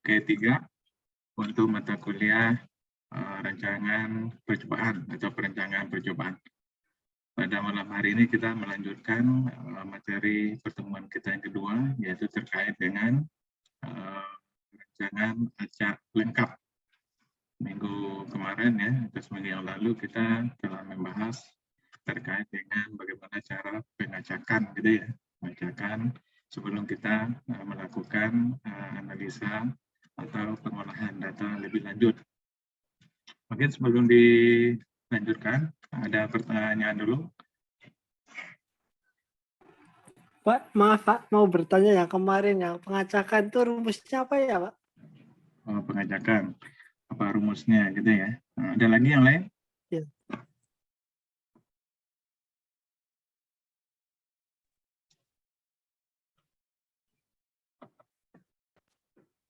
K3 untuk mata kuliah rancangan percobaan atau perencanaan percobaan. Pada malam hari ini kita melanjutkan materi pertemuan kita yang kedua, yaitu terkait dengan rancangan acak lengkap. Minggu kemarin ya, atau seminggu yang lalu kita telah membahas terkait dengan bagaimana cara pengacakan, gitu ya, pengacakan sebelum kita melakukan analisa atau pengolahan data lebih lanjut. Mungkin sebelum dilanjutkan, ada pertanyaan dulu. Pak, maaf Pak, mau bertanya yang kemarin yang pengacakan itu rumusnya apa ya Pak? Oh, pengacakan, apa rumusnya gitu ya. Nah, ada lagi yang lain? Ya.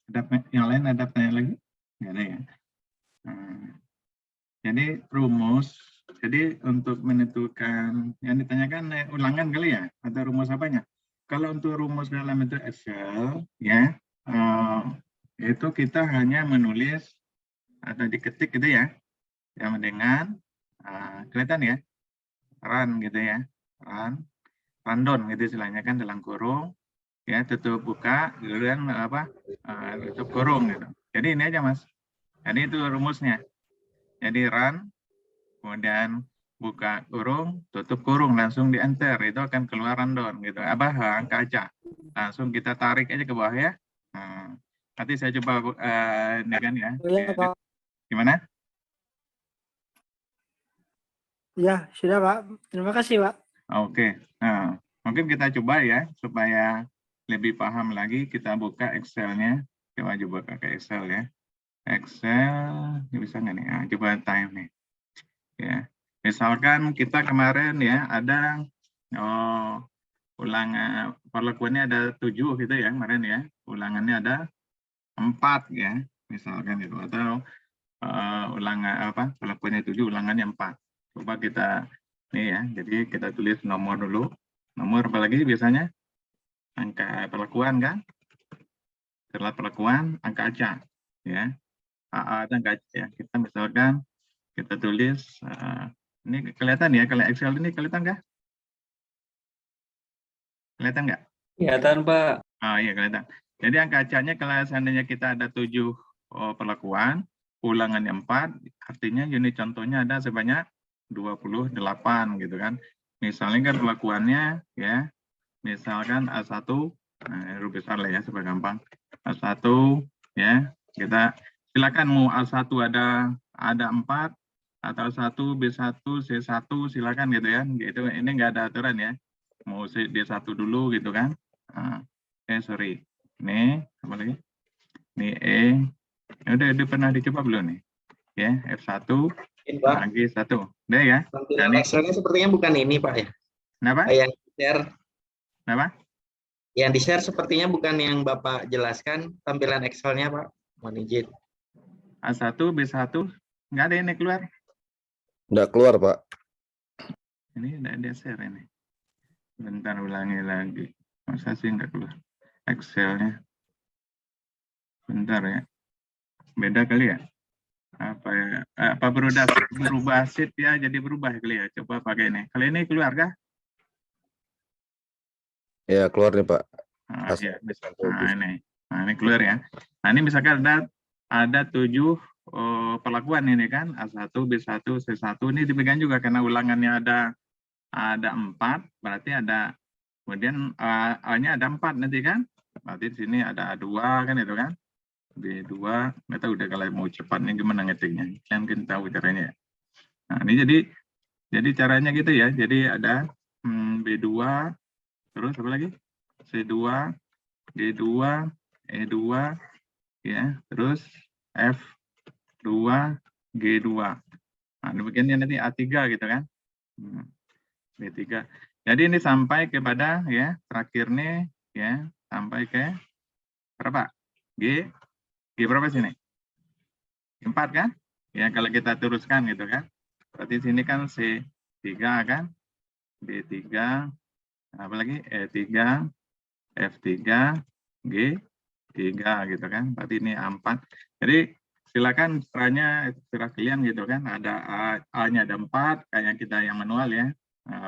Ada yang lain, ada pertanyaan lagi? Nggak ada ya. Jadi rumus, jadi untuk menentukan yang ditanyakan ulangan kali ya, atau rumus apanya? Kalau untuk rumus dalam bentuk Excel, ya, itu kita hanya menulis atau diketik gitu ya, yang dengan kelihatan ya, run gitu ya, random gitu istilahnya kan dalam kurung, ya tutup buka, kemudian tutup kurung gitu. Jadi ini aja mas, jadi itu rumusnya. Jadi run, kemudian buka kurung, tutup kurung, langsung di enter, itu akan keluar random gitu. Angka acak. Langsung kita tarik aja ke bawah ya. Nanti saya coba ini kan ya. Ya, Pak. Gimana? Ya, sudah Pak. Terima kasih Pak. Oke. Nah, mungkin kita coba ya supaya lebih paham lagi. Kita buka Excel-nya. Coba buka ke Excel ya. Excel, bisa nggak nih? Nah, coba time nih. Ya, misalkan kita kemarin ya ada ulangan perlakuannya ada 7 gitu ya kemarin ya, ulangannya ada 4 ya, misalkan itu, atau ulangan perlakuannya 7, ulangannya 4. Coba kita nih ya, jadi kita tulis nomor dulu. Nomor apalagi biasanya? Angka perlakuan kan? Setelah perlakuan angka acak ya. Angka acak ya. Kita misalkan kita tulis ini kelihatan ya, kalau Excel ini kelihatan nggak? Kelihatan nggak? Kelihatan, Pak. Iya kelihatan. Jadi angka acaknya kalau seandainya kita ada 7 perlakuan, ulangannya 4, artinya unit contohnya ada sebanyak 28 gitu kan. Misalnya kan perlakuannya ya, misalkan A1, nah huruf besar lah ya supaya gampang. A1 ya, kita silakan mau A1 ada 4 atau A1, B1, C1 silakan gitu ya. Gitu, ini nggak ada aturan ya. Mau D1 dulu gitu kan. Sorry. Ini apa lagi? Ini E. Udah pernah dicoba belum nih? Ya, F1, G1. Udah ya? Tampilan Excel-nya sepertinya bukan ini, Pak ya. Kenapa? Yang di-share. Kenapa? Yang di-share sepertinya bukan yang Bapak jelaskan tampilan Excel-nya, Pak. Mohon izin. A1, B1, nggak ada ini keluar. Nggak keluar, Pak. Ini ada share ini. Bentar ulangi lagi. Masa sih nggak keluar Excel-nya? Bentar ya. Beda kali ya? Apa ya? Apa berubah sheet ya? Jadi berubah kali ya? Coba pakai ini. Kali ini keluar kah? Ya, keluar nih, Pak. Ya. Ini keluar ya. Nah, ini misalkan ada 7 perlakuan ini kan, A1, B1, C1, ini dipegang juga karena ulangannya ada 4, berarti ada, kemudian A-nya ada 4 nanti kan, berarti di sini ada A2 kan itu kan, B2, nggak tahu udah kalau mau cepatnya gimana ngetiknya, kan kita tahu caranya. Nah, ini jadi caranya gitu ya, jadi ada B2, terus apa lagi? C2, G2, E2, ya, terus F2, G2. Nah, demikiannya nanti A3 gitu kan. B3. Jadi ini sampai kepada ya, terakhir nih ya, sampai ke berapa? G berapa sini? 4 kan? Ya, kalau kita teruskan gitu kan. Berarti sini kan C3 kan? B3, apa lagi? E3, F3, G3. 3 gitu kan. Berarti ini A4. Jadi silakan caranya terserah kalian gitu kan. Ada A-nya ada 4, kayak kita yang manual ya.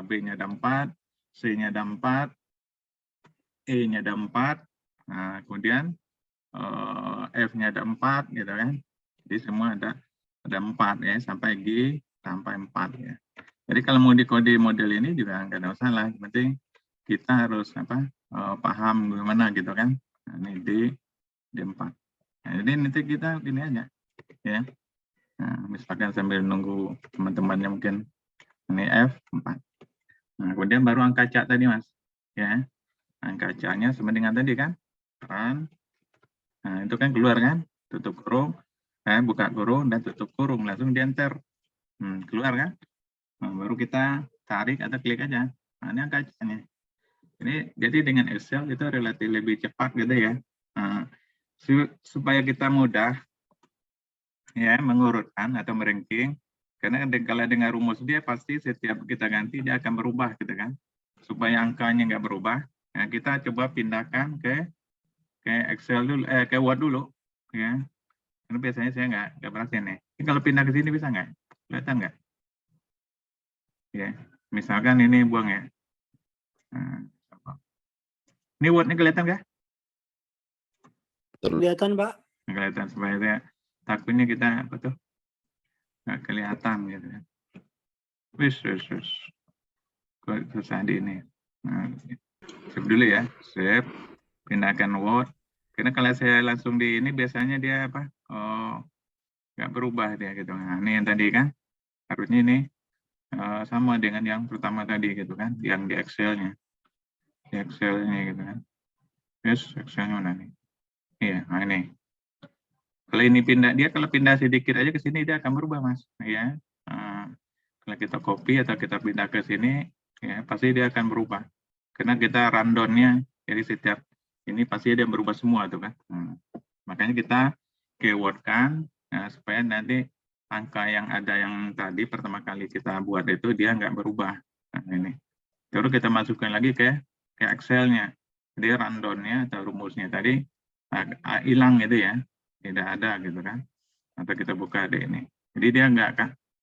B-nya ada 4, C-nya ada 4, E-nya ada 4. Nah, kemudian F-nya ada 4 gitu kan. Jadi semua ada 4 ya, sampai G sampai 4 ya. Jadi kalau mau dikode model ini juga nggak ada masalah. Yang penting kita harus paham gimana gitu kan. Nah, ini D4. Nah, jadi nanti kita gini aja ya. Nah, misalkan sambil nunggu teman-temannya mungkin ini F4. Nah, kemudian baru angka cak tadi Mas. Ya. Angka caknya sama dengan tadi kan. Nah, itu kan keluar kan. Tutup kurung, buka kurung dan tutup kurung, langsung di enter. Keluar kan. Nah, baru kita tarik atau klik aja. Nah, ini angka caknya. Ini jadi dengan Excel itu relatif lebih cepat gitu ya. Nah, supaya kita mudah ya mengurutkan atau meranking, karena kalau dengan rumus dia pasti setiap kita ganti dia akan berubah gitu kan. Supaya angkanya nggak berubah, nah kita coba pindahkan ke Excel dulu, ke Word dulu ya. Karena biasanya saya nggak berhasil nih. Ini kalau pindah ke sini bisa nggak? Kelihatan nggak? Ya, misalkan ini buang ya. Nah, ini Word-nya kelihatan nggak? Kelihatan, Pak. Kelihatan, supaya dia takutnya kita apa tuh nggak kelihatan gitu ya. Wis. Kok susah di ini. Nah, save dulu ya, save, pindahkan Word. Karena kalau saya langsung di ini biasanya dia nggak berubah dia gitu. Nah, ini yang tadi kan harusnya ini sama dengan yang pertama tadi gitu kan, yang di Excel-nya. Di Excel-nya gitu kan. Yes, Excel-nya mana nih? Iya, nah ini. Kalau ini pindah, dia kalau pindah sedikit aja ke sini dia akan berubah Mas. Ya, kalau kita copy atau kita pindah ke sini, ya pasti dia akan berubah. Karena kita rundown-nya, jadi setiap ini pasti dia berubah semua tuh kan. Makanya kita keyword-kan supaya nanti angka yang ada yang tadi pertama kali kita buat itu dia nggak berubah. Nah, ini. Terus kita masukkan lagi ke Excel-nya. Jadi rundown-nya atau rumusnya tadi hilang gitu ya. Tidak ada gitu kan. Atau kita buka deh ini. Jadi dia nggak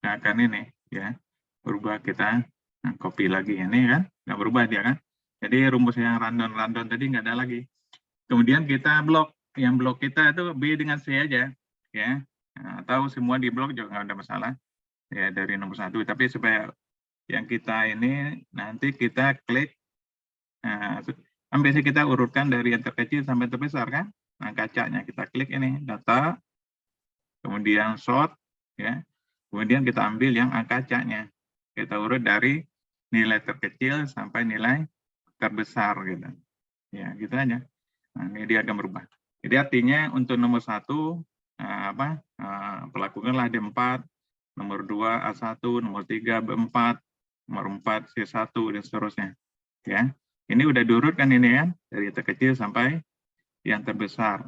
akan ini ya berubah. Kita copy lagi ini kan nggak berubah dia kan. Jadi rumus yang rundown tadi nggak ada lagi. Kemudian kita blok. Yang blok kita itu B dengan C aja ya. Atau semua di blok juga nggak ada masalah ya dari nomor 1. Tapi supaya yang kita ini nanti kita klik. Biasanya kita urutkan dari yang terkecil sampai terbesar kan. Nah, kacanya kita klik ini data, kemudian sort, ya, kemudian kita ambil yang angka caknya, kita urut dari nilai terkecil sampai nilai terbesar gitu, ya gitu aja. Nah, ini dia akan berubah. Jadi artinya untuk nomor 1 perlakukanlah D4, nomor 2 A1, nomor 3 B4, nomor 4 C1 dan seterusnya, ya. Ini udah diurutkan ini kan dari terkecil sampai yang terbesar.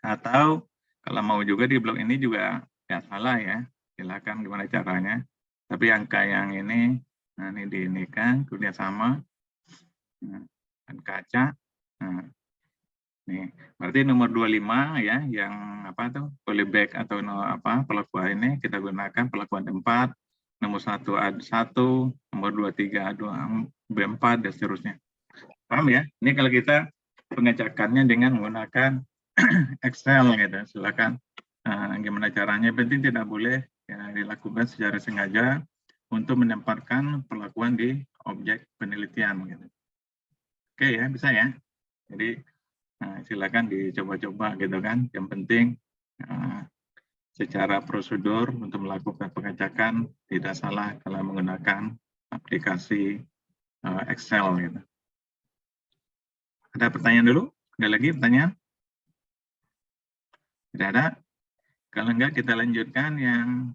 Atau kalau mau juga di blok ini juga nggak salah ya, silakan gimana caranya. Tapi angka yang ini, nah ini diinikan, kemudian sama, dan kaca. Nah, nih, berarti nomor 25 ya, yang apa tuh, polyback atau perlakuan ini kita gunakan perlakuan D4, nomor 1 A1, nomor 23 B4 dan seterusnya. Paham ya? Ini kalau kita pengecekannya dengan menggunakan Excel gitu, silakan gimana caranya. Penting tidak boleh ya, dilakukan secara sengaja untuk menempatkan perlakuan di objek penelitian gitu. Oke ya, bisa ya. Jadi silakan dicoba-coba gitu kan. Yang penting secara prosedur untuk melakukan pengecekan tidak salah kalau menggunakan aplikasi Excel gitu. Ada pertanyaan dulu? Ada lagi pertanyaan? Tidak ada? Kalau enggak kita lanjutkan yang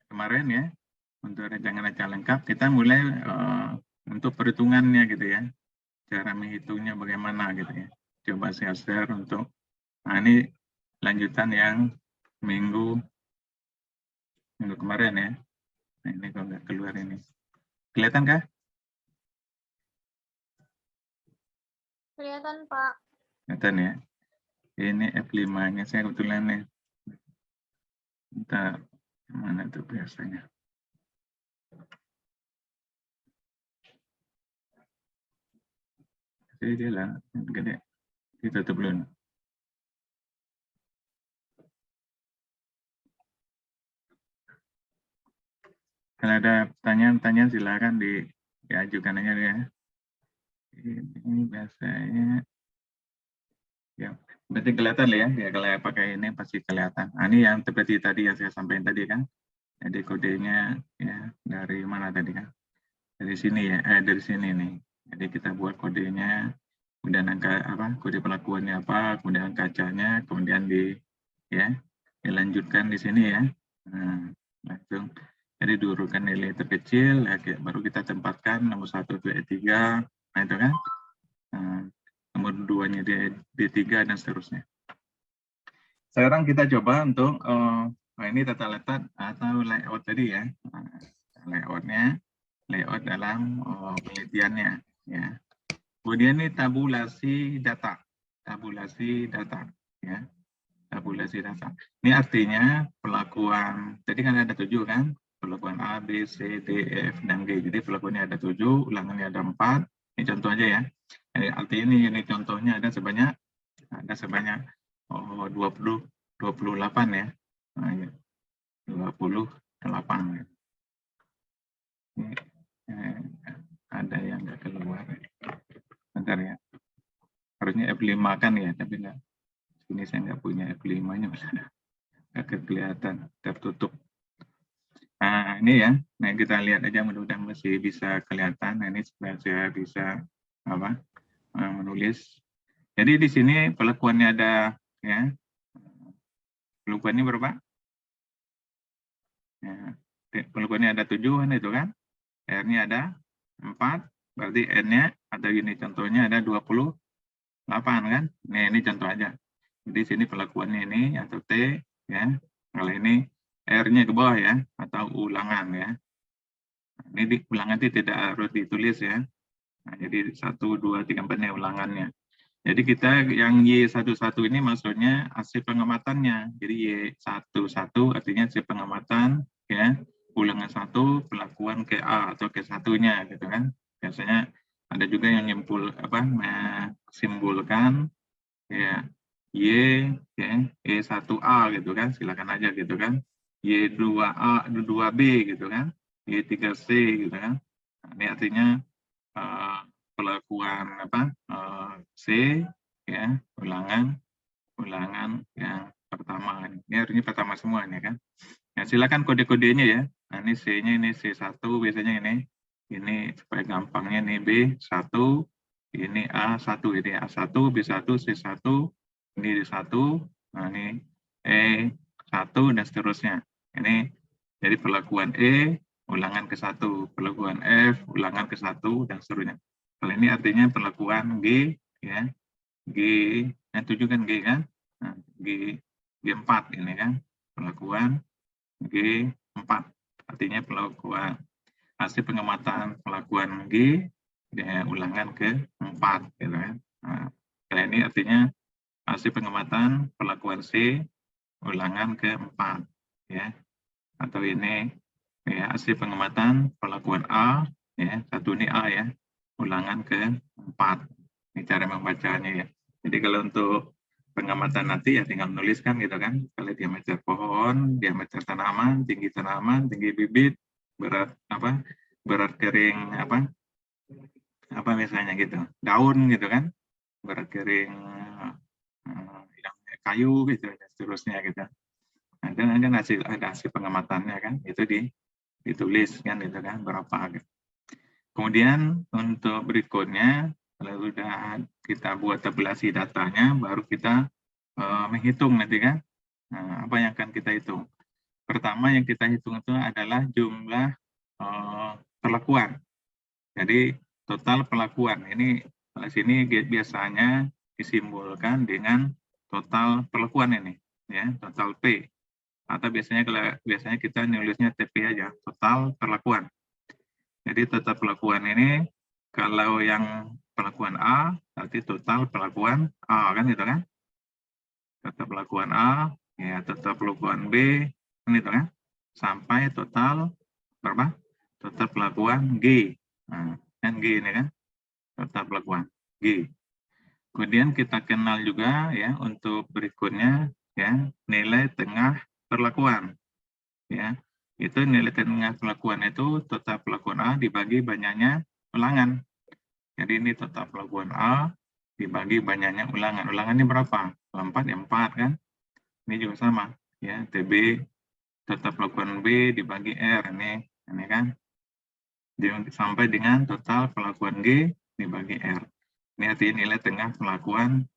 kemarin ya. Untuk rancangan lengkap kita mulai untuk perhitungannya gitu ya. Cara menghitungnya bagaimana gitu ya. Coba saya share untuk ini lanjutan yang minggu kemarin ya. Nah, ini kalau nggak keluar ini. Kelihatan kah? Kelihatan, Pak. Kelihatan ya. Ini F5-nya saya kebetulan nih. Bentar, mana tuh biasanya? Jadi dia lah, gede. Ditutup dulu. Kalau ada pertanyaan silakan diajukan aja ya. Ini biasanya ya, berarti kelihatan ya, dia kalau pakai ini pasti kelihatan. Nah, ini yang seperti tadi yang saya sampaikan tadi kan. Jadi kodenya ya dari mana tadi kan? Dari sini ya, dari sini nih. Jadi kita buat kodenya, kemudian angka apa? Kode pelakuannya apa? Kemudian kacanya, kemudian dilanjutkan di sini ya. Nah, langsung. Jadi diurutkan nilai terkecil, ya, baru kita tempatkan nomor 1 ke E3, nah itu kan. Nah, nomor 2-nya D3 dan seterusnya. Sekarang kita coba untuk ini tata letak atau layout tadi ya. Layout dalam penelitiannya ya. Kemudian ini tabulasi data ya. Tabulasi data. Ini artinya pelakuan, tadi kan ada 7 kan? Pelakuan A, B, C, D, F, dan G. Jadi pelakuannya ada 7, ulangannya ada 4. Ini contoh aja ya. Artinya ini contohnya ada sebanyak 28 ya. Nah, ya. 28 ya. Ini, ada yang nggak keluar. Bentar ya. Harusnya F5 kan ya, tapi nggak. Ini saya nggak punya F5-nya. Nggak kelihatan, tertutup. Nah, ini ya. Nah, kita lihat aja, mudah-mudahan masih bisa kelihatan. Nah, ini supaya saya bisa menulis. Jadi di sini pelakuannya ada ya. Pelakuannya berapa? Ya, pelakuannya ada 7 kan itu kan. R-nya ada 4, berarti N-nya atau ini contohnya ada 28 kan. Nah, ini contoh aja. Jadi sini pelakuannya ini atau T ya. Kalau ini R-nya ke bawah ya atau ulangan ya. Ini ulangan itu tidak harus ditulis ya. Nah, jadi 1, 2, 3, 4 ini ulangannya. Jadi kita yang Y11 ini maksudnya hasil pengamatannya. Jadi Y11 artinya hasil pengamatan ya. Ulangan 1 pelakuan ke A atau ke satunya gitu kan. Biasanya ada juga yang simbolkan ya Y ya E1A gitu kan. Silakan aja gitu kan. Y2A 2B gitu kan. Y3C gitu kan. Nah, ini artinya pelakuan C ya ulangan yang pertama. Ini artinya pertama semuanya kan. Ya, silakan kode-kodenya ya. Nah, ini C-nya ini C1 biasanya ini supaya gampangnya ini B1, ini A1, ini A1, B1, C1, ini D1, nah ini E1 dan seterusnya. Ini jadi pelakuan E ulangan ke 1, pelakuan F ulangan ke 1 dan seterusnya. Kalau ini artinya pelakuan G ya. G yang 7 kan G kan? Nah, G4 ini kan pelakuan G4 artinya pelakuan hasil pengamatan pelakuan G ya, ulangan ke-4 gitu kan. Nah, ini artinya hasil pengamatan pelakuan C ulangan ke-4 ya. Atau ini ya hasil pengamatan pelakuan A ya, 1 ini A ya, ulangan ke-4. Ini cara membacanya ya. Jadi kalau untuk pengamatan nanti ya tinggal menuliskan gitu kan. Kalau diameter pohon, diameter tanaman, tinggi bibit, berat kering misalnya gitu. Daun gitu kan. Berat kering yang kayu gitu dan seterusnya gitu. Nah, dan kan ada hasil pengamatannya kan. Itu ditulis kan gitu kan berapa gitu. Kemudian untuk berikutnya kalau sudah kita buat tabulasi datanya, baru kita menghitung nanti kan. Nah, apa yang akan kita hitung? Pertama yang kita hitung itu adalah jumlah perlakuan. Jadi total perlakuan. Ini di sini biasanya disimbolkan dengan total perlakuan ini, ya, total P. Atau biasanya kita nulisnya TP aja, total perlakuan. Jadi total perlakuan ini kalau yang perlakuan A berarti total perlakuan A kan gitu kan. total pelakuan A, ya total pelakuan B, ini tuh kan, sampai total berapa? Total pelakuan G. Nah, kan G ini kan, total pelakuan G. Kemudian kita kenal juga ya untuk berikutnya ya nilai tengah perlakuan. Ya, itu nilai tengah perlakuan itu total pelakuan A dibagi banyaknya ulangan. Jadi ini total pelakuan A dibagi banyaknya ulangan. Ulangannya berapa? 4 ya 4 kan? Ini juga sama ya, TB total pelakuan B dibagi R ini kan. Sampai dengan total pelakuan G dibagi R. Ini artinya nilai tengah pelakuan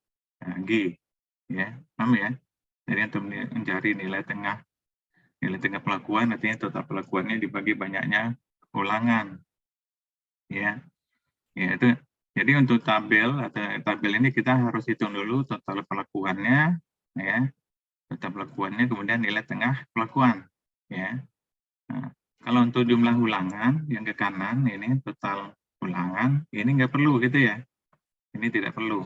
G ya. Paham ya? Jadi untuk mencari nilai tengah pelakuan artinya total pelakuannya dibagi banyaknya ulangan. Ya. Ya itu. Jadi untuk tabel ini kita harus hitung dulu total pelakuannya ya. Total pelakuannya kemudian nilai tengah pelakuan ya. Nah, kalau untuk jumlah ulangan yang ke kanan ini total ulangan ini nggak perlu gitu ya. Ini tidak perlu.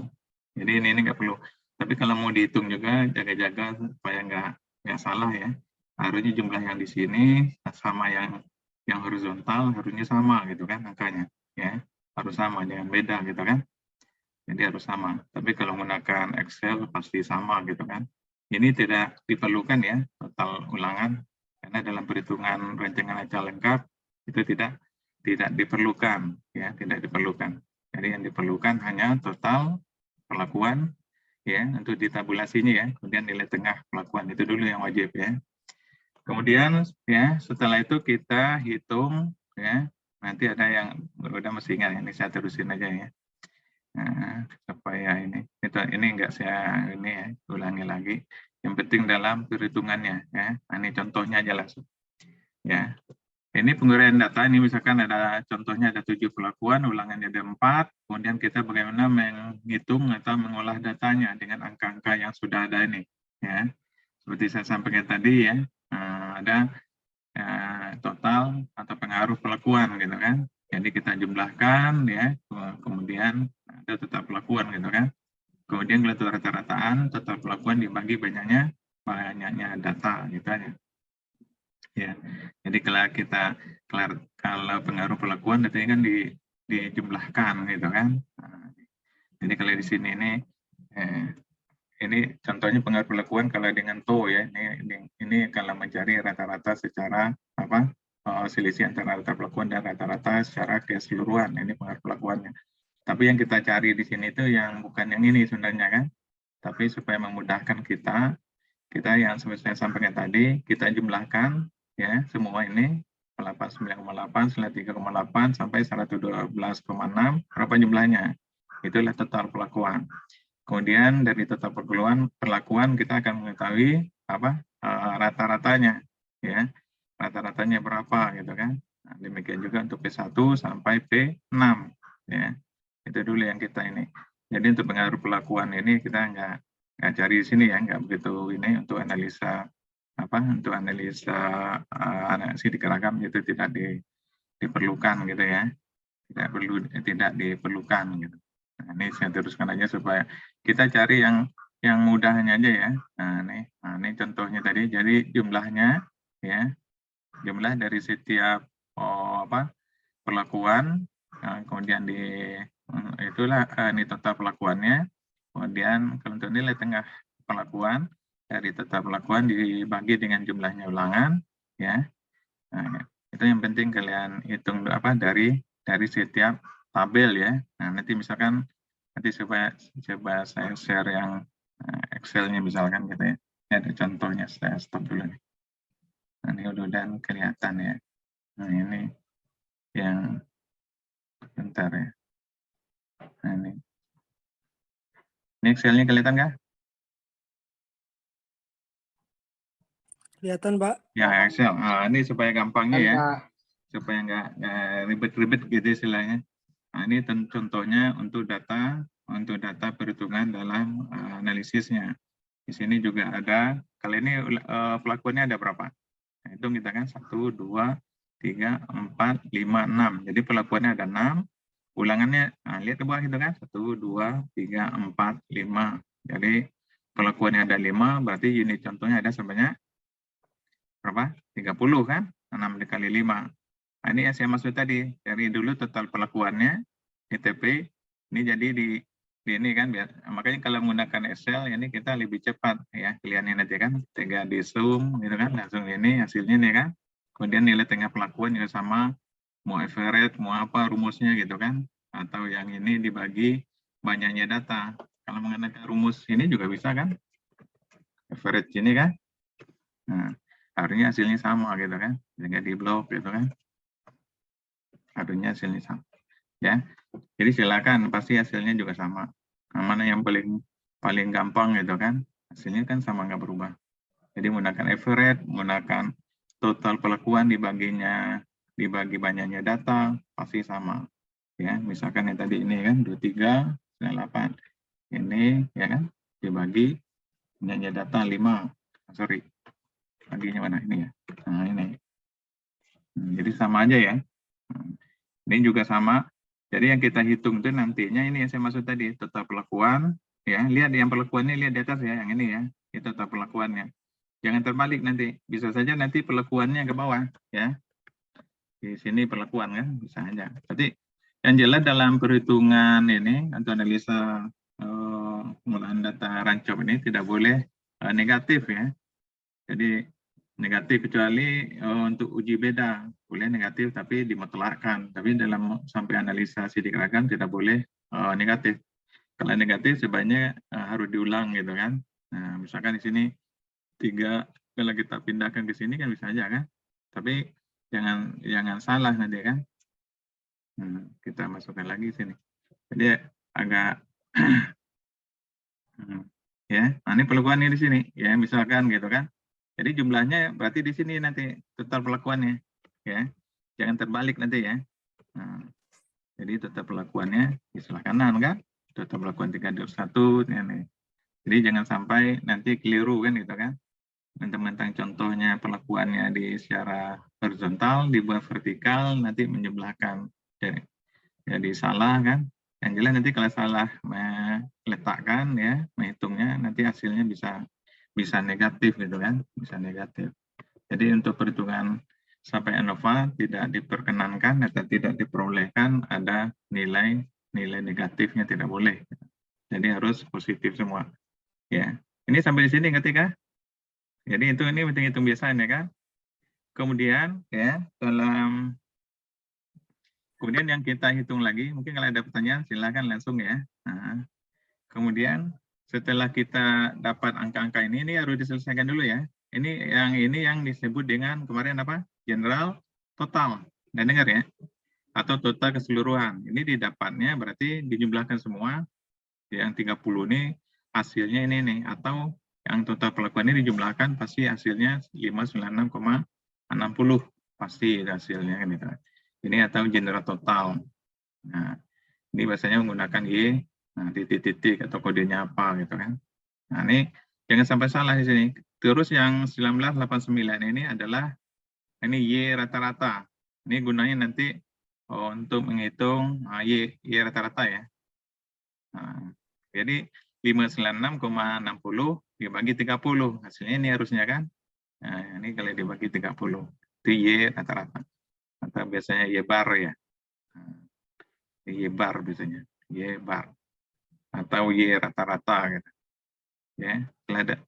Jadi ini nggak perlu. Tapi kalau mau dihitung juga jaga-jaga supaya nggak salah ya. Harusnya jumlah yang di sini sama yang horizontal harusnya sama gitu kan angkanya ya. Harus sama, jangan beda gitu kan. Jadi harus sama. Tapi kalau menggunakan Excel pasti sama gitu kan. Ini tidak diperlukan ya total ulangan karena dalam perhitungan rancangan acak lengkap itu tidak diperlukan ya, tidak diperlukan. Jadi yang diperlukan hanya total perlakuan ya untuk ditabulasinya ya. Kemudian nilai tengah pelakuan itu dulu yang wajib ya. Kemudian ya setelah itu kita hitung ya. Nanti ada yang udah mesti ingat ini saya terusin aja ya. Nah, supaya ini enggak saya ini ya, ulangi lagi. Yang penting dalam perhitungannya ya. Nah, ini contohnya aja langsung. Ya. Ini penguraian data ini misalkan ada contohnya ada 7 pelakuan, ulangannya ada 4, kemudian kita bagaimana menghitung atau mengolah datanya dengan angka-angka yang sudah ada ini ya. Seperti saya sampaikan tadi ya, ada total atau pengaruh pelakuan gitu kan. Jadi kita jumlahkan ya, kemudian ada total pelakuan gitu kan. Kemudian kalau rata-rataan total pelakuan dibagi banyaknya data gitu aja. Ya. Jadi kalau pengaruh pelakuan itu kan dijumlahkan gitu kan. Jadi kalau di sini ini contohnya pengaruh pelakuan kalau dengan TO ya. Ini kalau mencari rata-rata secara selisih antara rata pelakuan dan rata-rata secara keseluruhan. Ini pengaruh pelakuannya. Tapi yang kita cari di sini itu yang bukan yang ini sebenarnya kan. Tapi supaya memudahkan kita yang seperti saya sampaikan tadi, kita jumlahkan ya semua ini 89,8, 93,8 sampai 112,6 berapa jumlahnya? Itulah total pelakuan. Kemudian dari total perlakuan kita akan mengetahui rata-ratanya ya. Rata-ratanya berapa gitu kan. Nah, demikian juga untuk P1 sampai P6 ya. Itu dulu yang kita ini. Jadi untuk pengaruh pelakuan ini kita nggak cari di sini ya, nggak begitu ini untuk analisa untuk analisa sidik ragam itu tidak diperlukan gitu ya. Tidak diperlukan gitu. Nah, ini saya teruskan aja supaya kita cari yang mudahnya aja ya. Nah, ini contohnya tadi. Jadi jumlahnya ya, jumlah dari setiap perlakuan, kemudian itulah ini total pelakuannya. Kemudian kalau untuk nilai tengah pelakuan dari total pelakuan dibagi dengan jumlahnya ulangan ya. Nah, itu yang penting kalian hitung dari setiap tabel ya. Nah, nanti misalkan coba saya share yang Excel-nya misalkan gitu ya. Ini ada contohnya, saya stop dulu nih. Nah, ini udah kelihatan ya. Nah, ini yang bentar ya. Nah, ini Excel-nya kelihatan nggak? Kelihatan, Pak. Ya, Excel. Nah, ini supaya gampangnya ya. Pak. Supaya nggak ribet-ribet gitu istilahnya. Nah, ini contohnya untuk data perhitungan dalam analisisnya. Di sini juga ada, kali ini pelakuannya ada berapa? Nah, hitung kita kan 1, 2, 3, 4, 5, 6. Jadi pelakuannya ada 6. Ulangannya, lihat ke bawah gitu kan, 1, 2, 3, 4, 5. Jadi Pelakuannya ada 5, berarti unit contohnya ada sebanyak berapa? 30 kan? 6 dikali 5. Nah, ini yang saya maksud tadi. Cari dulu total pelakuannya, ITP. Ini jadi di ini kan, makanya kalau menggunakan Excel ini kita lebih cepat ya pilihannya nanti kan. 3 di zoom gitu kan, langsung ini hasilnya nih kan. Kemudian nilai tengah pelakuan juga sama, mau average, mau apa rumusnya gitu kan. Atau yang ini dibagi banyaknya data. Kalau menggunakan rumus ini juga bisa kan. Average ini kan. Nah, harusnya hasilnya sama gitu kan. Sehingga di blok gitu kan. Harusnya hasilnya sama. Ya. Jadi silakan, pasti hasilnya juga sama. Nah, mana yang paling gampang gitu kan. Hasilnya kan sama nggak berubah. Jadi menggunakan average, menggunakan total pelakuan dibagi banyaknya data, pasti sama. Ya, misalkan yang tadi ini kan 23, 98. Ini ya kan dibagi banyaknya data 5. Sorry. Baginya mana ini ya? Nah, ini. Jadi sama aja ya. Ini juga sama. Jadi yang kita hitung itu nantinya ini yang saya maksud tadi, total pelakuan. Ya, lihat yang pelakuannya, lihat di atas ya, yang ini ya. Itu total pelakuannya. Jangan terbalik nanti. Bisa saja nanti pelakuannya ke bawah. Ya. Di sini pelakuan kan, bisa aja. Jadi yang jelas dalam perhitungan ini, atau analisa penggunaan data rancop ini tidak boleh negatif ya. Jadi negatif kecuali untuk uji beda boleh negatif tapi dimutlakkan. Tapi dalam sampai analisa sidik ragam tidak boleh negatif. Kalau negatif sebaiknya harus diulang gitu kan. Nah, misalkan di sini 3, kalau kita pindahkan ke sini kan bisa aja kan. Tapi jangan salah nanti kan. Kita masukkan lagi sini. Jadi agak ya, nah ini pelakuannya di sini ya, misalkan gitu kan. Jadi jumlahnya berarti di sini nanti total pelakuannya ya. Jangan terbalik nanti ya. Nah, jadi total pelakuannya di sebelah kanan kan. Total pelakuan 321 ini. Jadi jangan sampai nanti keliru kan gitu kan. Mentang-mentang contohnya pelakuannya di secara horizontal, dibuat vertikal, nanti menjumlahkan. Jadi salah kan. Yang jelas nanti kalau salah meletakkan ya, menghitungnya nanti hasilnya bisa negatif gitu kan, bisa negatif. Jadi untuk perhitungan sampai ANOVA tidak diperkenankan atau tidak diperolehkan ada nilai negatifnya, tidak boleh. Jadi harus positif semua. Ya, ini sampai di sini ketika. Jadi ini hitung biasanya kan. Kemudian ya kemudian yang kita hitung lagi, mungkin kalau ada pertanyaan silakan langsung ya. Nah, kemudian setelah kita dapat angka-angka ini harus diselesaikan dulu ya. Ini yang disebut dengan kemarin apa? General total. Dan dengar ya. Atau total keseluruhan. Ini didapatnya berarti dijumlahkan semua. Yang 30 ini hasilnya ini nih. Atau yang total pelakuan ini dijumlahkan pasti hasilnya 596,60. Pasti hasilnya gitu. Ini atau general total. Nah, ini biasanya menggunakan Y, nah titik-titik atau kodenya apa gitu kan. Nah, ini jangan sampai salah di sini. Terus yang 1989 ini adalah ini Y rata-rata. Ini gunanya nanti untuk menghitung Y rata-rata ya. Nah, jadi 596,60 dibagi 30. Hasilnya ini harusnya kan. Nah, ini kalau dibagi 30. Itu Y rata-rata. Atau biasanya Y bar ya. Y bar biasanya. Y bar. Atau Y rata-rata gitu. Ya, ada.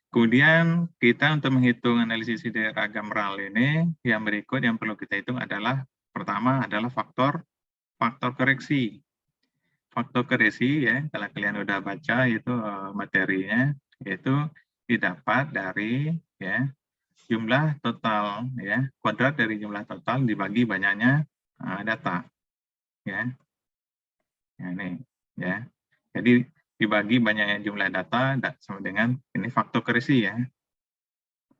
Kemudian kita untuk menghitung analisis sidik ragam RAL ini, yang berikut yang perlu kita hitung adalah pertama adalah faktor koreksi. Faktor koreksi ya, kalau kalian udah baca itu materinya, itu didapat dari ya jumlah total ya, kuadrat dari jumlah total dibagi banyaknya data. Ya. Ini ya. Jadi dibagi banyaknya jumlah data sama dengan ini faktor koreksi ya.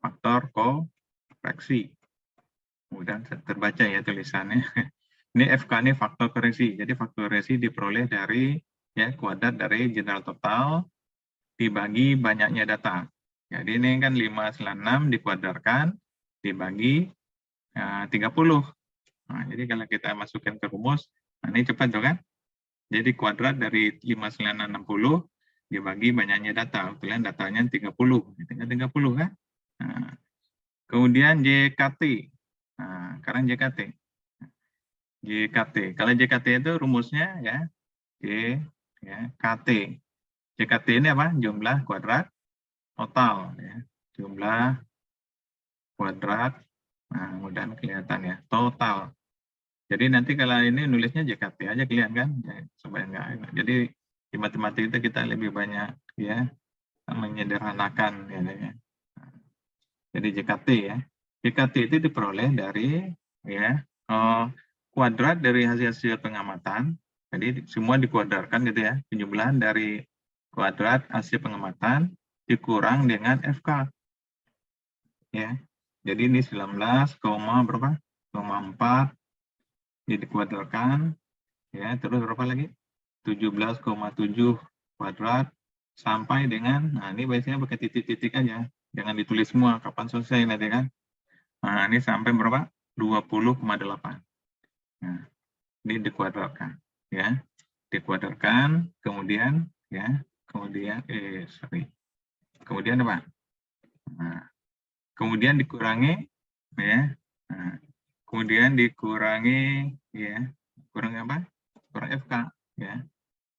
Faktor koreksi. Mudah terbaca ya tulisannya. Ini FK ini faktor koreksi. Jadi faktor koreksi diperoleh dari ya kuadrat dari general total dibagi banyaknya data. Jadi ini kan 596 dikuadrarkan dibagi 30. Nah, jadi kalau kita masukkan ke rumus, nah ini cepat tuh kan? Jadi kuadrat dari 59660 dibagi banyaknya data. Kemudian datanya 30, gitu kan 30 kan. Nah, kemudian JKT. Nah, sekarang JKT. JKT. Kalau JKT itu rumusnya ya J ya KT. JKT ini apa? Jumlah kuadrat total ya. Jumlah kuadrat. Nah, mudah kelihatan ya, total. Jadi nanti kalau ini nulisnya JKT aja kelihatan kan? Ya, supaya enggak. Jadi di matematika itu kita lebih banyak ya menyederhanakan ya. Jadi JKT ya. JKT itu diperoleh dari ya kuadrat dari hasil pengamatan. Jadi semua dikuadrarkan gitu ya. Penjumlahan dari kuadrat hasil pengamatan dikurang dengan FK. Ya. Jadi ini 19, berapa? 4 jadi dikuadrarkan ya, terus berapa lagi? 17,7 kuadrat sampai dengan, nah ini biasanya pakai titik-titik aja, jangan ditulis semua kapan selesai nanti kan. Nah ini sampai berapa? 20,8. Nah ini dikuadrarkan ya, dikuadrarkan kemudian ya, kemudian kemudian apa? Nah, kemudian dikurangi ya, nah, kemudian dikurangi ya, kurang apa? Kurang FK ya.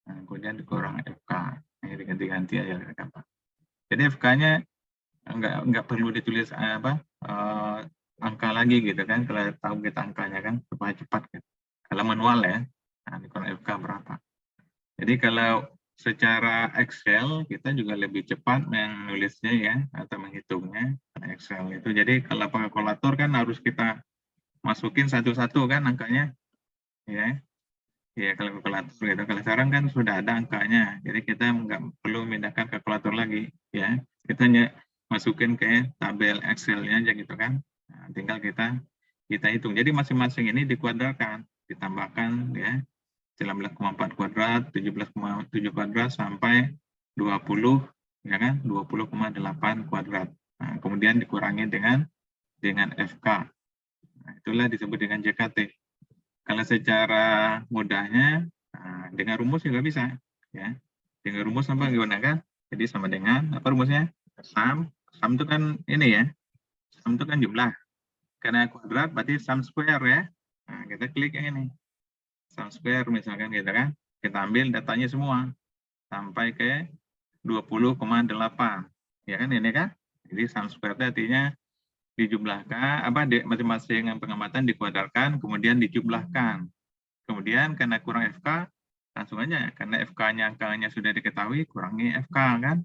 Nah, kemudian dikurang FK. Ini diganti-ganti aja apa. Jadi FK-nya nggak perlu ditulis angka lagi gitu kan, kalau tahu kita angkanya kan supaya cepat kan. Kalau manual ya, nah dikurang FK berapa. Jadi kalau secara Excel kita juga lebih cepat menulisnya ya atau menghitungnya Excel itu. Jadi kalau pakai kalkulator kan harus kita masukin satu-satu kan angkanya ya. Ya kalau kalkulator gitu. Kalau sekarang kan sudah ada angkanya. Jadi kita nggak perlu memindahkan kalkulator lagi ya. Kita hanya masukin ke tabel Excel-nya aja gitu kan. Nah, tinggal kita hitung. Jadi masing-masing ini dikuadrarkan, ditambahkan ya 19,4 kuadrat, 17,7 kuadrat sampai 20 ya kan, 20,8 kuadrat. Nah, kemudian dikurangi dengan FK. Nah, itulah disebut dengan JKT. Kalau secara mudahnya dengan rumus juga bisa ya. Dengan rumus apa digunakan? Jadi sama dengan apa rumusnya? Sum itu kan ini ya. Sum itu kan jumlah. Karena kuadrat berarti sum square ya. Nah, kita klik yang ini. Sum square misalkan gitu kan. Kita ambil datanya semua sampai ke 20,8. Ya kan ini kan? Jadi sum square itu artinya dijumlahkan masing-masing pengamatan dikuadrarkan kemudian dijumlahkan. Kemudian karena kurang FK langsung aja karena FK-nya angkanya sudah diketahui kurangi FK kan.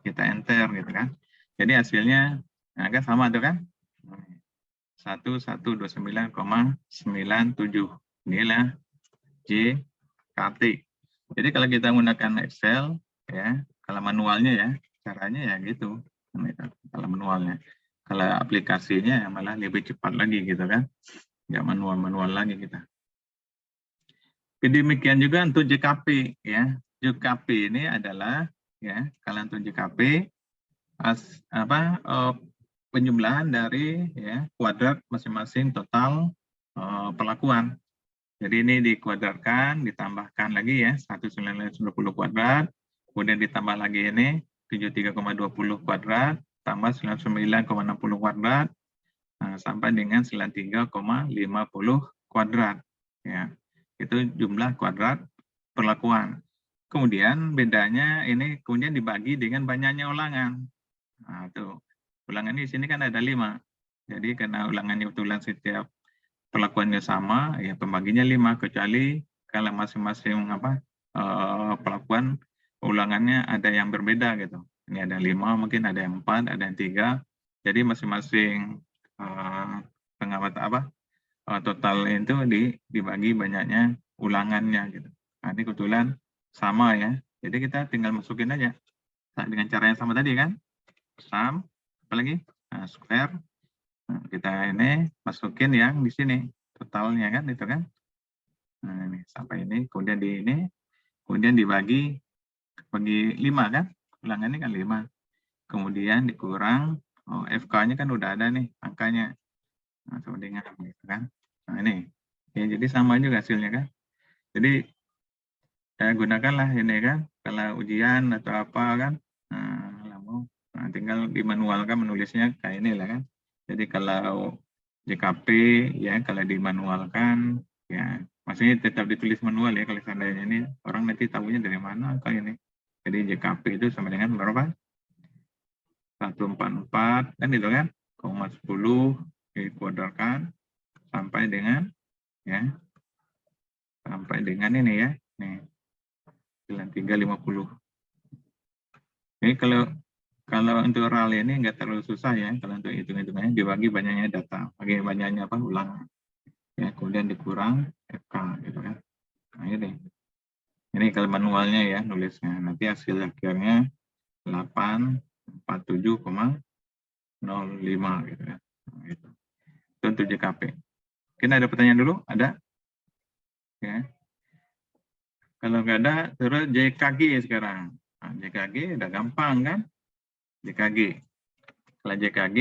Kita enter gitu kan. Jadi hasilnya kan sama tuh kan. 1129,97. Inilah JKT. Jadi kalau kita menggunakan Excel ya, kalau manualnya ya caranya ya gitu. Kalau manualnya. Kalau aplikasinya malah lebih cepat lagi gitu kan. Nggak manual-manual lagi kita. Demikian juga untuk JKP ya. JKP ini adalah ya kalau untuk JKP penjumlahan dari ya kuadrat masing-masing total perlakuan. Jadi ini dikuadrarkan, ditambahkan lagi ya 1920 kuadrat, kemudian ditambah lagi ini 73,20 kuadrat, tambah 99,60 kuadrat, sampai dengan 93,50 kuadrat. Ya, itu jumlah kuadrat perlakuan. Kemudian bedanya ini kemudian dibagi dengan banyaknya ulangan. Nah, tuh. Ulangan di sini kan ada 5. Jadi karena ulangannya betulan setiap perlakuannya sama, ya pembaginya 5 kecuali kalau masing-masing perlakuan ulangannya ada yang berbeda gitu. Ini ada 5, mungkin ada yang 4, ada yang 3. Jadi masing-masing pengamat total itu dibagi banyaknya ulangannya gitu. Nah, ini kebetulan sama ya. Jadi kita tinggal masukin aja dengan cara yang sama tadi kan. Sum, apalagi square. Nah, kita ini masukin yang di sini totalnya kan itu kan. Nah, ini sampai ini kemudian kemudian dibagi 5 kan. Ulangannya kan 5. Kemudian dikurang FK-nya kan udah ada nih angkanya. Nah, sama dengan gitu kan. Nah, ini. Ya, jadi sama juga hasilnya kan. Jadi gunakanlah ini kan, kalau ujian atau apa kan, tinggal dimanualkan menulisnya kayak ini lah kan. Jadi kalau JKP ya, kalau dimanualkan ya, maksudnya tetap ditulis manual ya, kalau seandainya ini orang nanti tahunya dari mana angka ini. Jadi JKP itu sama dengan berapa? 144 kan itu kan, 10 dikuadratkan sampai dengan ya, sampai dengan ini ya, nih 9350. Jadi kalau untuk RAL ini nggak terlalu susah ya, kalau untuk hitung-hitungannya dibagi banyaknya data, bagi banyaknya apa ulangan, ya kemudian dikurang FK gitu kan. Nah ini kalau manualnya ya nulisnya, nanti hasil akhirnya 847,05 gitu kan. Nah, itu untuk JKP. Mungkin ada pertanyaan dulu? Ada? Ya. Kalau nggak ada, terus JKG sekarang. Nah, JKG udah gampang kan? JKG. Kalau JKG,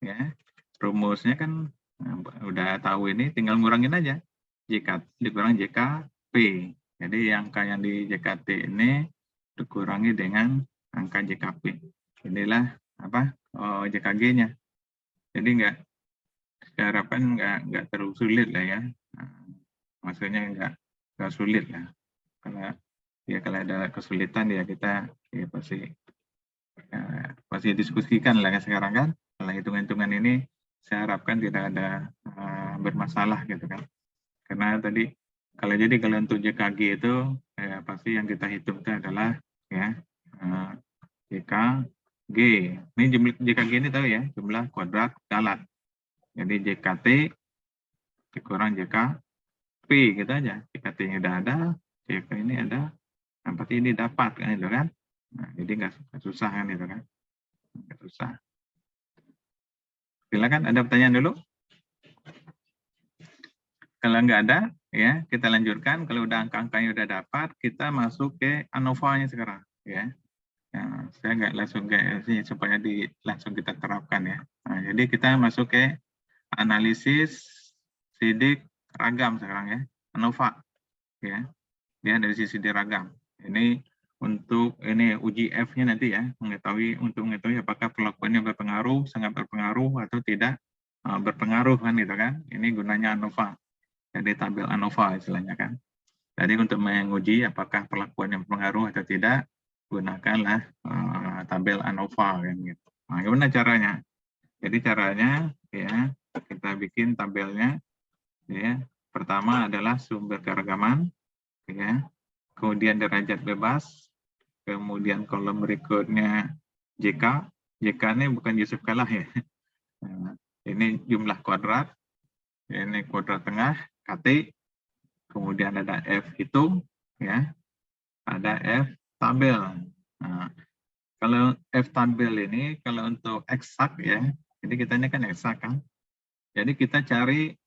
ya rumusnya kan udah tahu ini, tinggal ngurangin aja. Dikurang JKP. Jadi angka yang di JKT ini dikurangi dengan angka JKP. Inilah apa JKG-nya. Jadi harapan nggak terlalu sulit lah ya. Maksudnya nggak sulit lah. Kalau ada kesulitan ya kita ya pasti diskusikan lah sekarang kan. Kalau hitung-hitungan ini saya harapkan tidak ada bermasalah gitu kan. Karena tadi kalau untuk JKG itu pasti yang kita hitung itu adalah ya JKG. Ini jumlah JKG ini tahu ya, jumlah kuadrat galat. Jadi JKT dikurang JKP gitu aja. JKT ini udah ada, JK ini ada, pasti ini dapat kan itu kan. Nah, jadi nggak susah kan itu kan. Nggak susah. Silakan, ada pertanyaan dulu? Kalau nggak ada, ya kita lanjutkan. Kalau udah angka-angkanya udah dapat, kita masuk ke ANOVA-nya sekarang, ya. Nah, saya nggak langsung kayak sini supaya langsung kita terapkan ya. Nah, jadi kita masuk ke analisis sidik ragam sekarang ya, ANOVA, ya. Dia dari sisi ragam. Ini untuk ini uji F-nya nanti ya, untuk mengetahui apakah perlakuannya berpengaruh, sangat berpengaruh atau tidak berpengaruh kan gitu kan. Ini gunanya ANOVA. Jadi tabel ANOVA istilahnya kan. Jadi untuk menguji apakah perlakuan yang berpengaruh atau tidak, gunakanlah tabel ANOVA kan gitu. Nah, gimana caranya? Jadi caranya ya kita bikin tabelnya ya. Pertama adalah sumber keragaman ya. Kemudian derajat bebas, kemudian kolom berikutnya JK. JK ini bukan Yusuf Kalah ya. Nah, ini jumlah kuadrat, ini kuadrat tengah, KT, kemudian ada F hitung, ya, ada F tabel. Nah, kalau F tabel ini, kalau untuk eksak ya, jadi kita ini kan eksak kan, jadi kita cari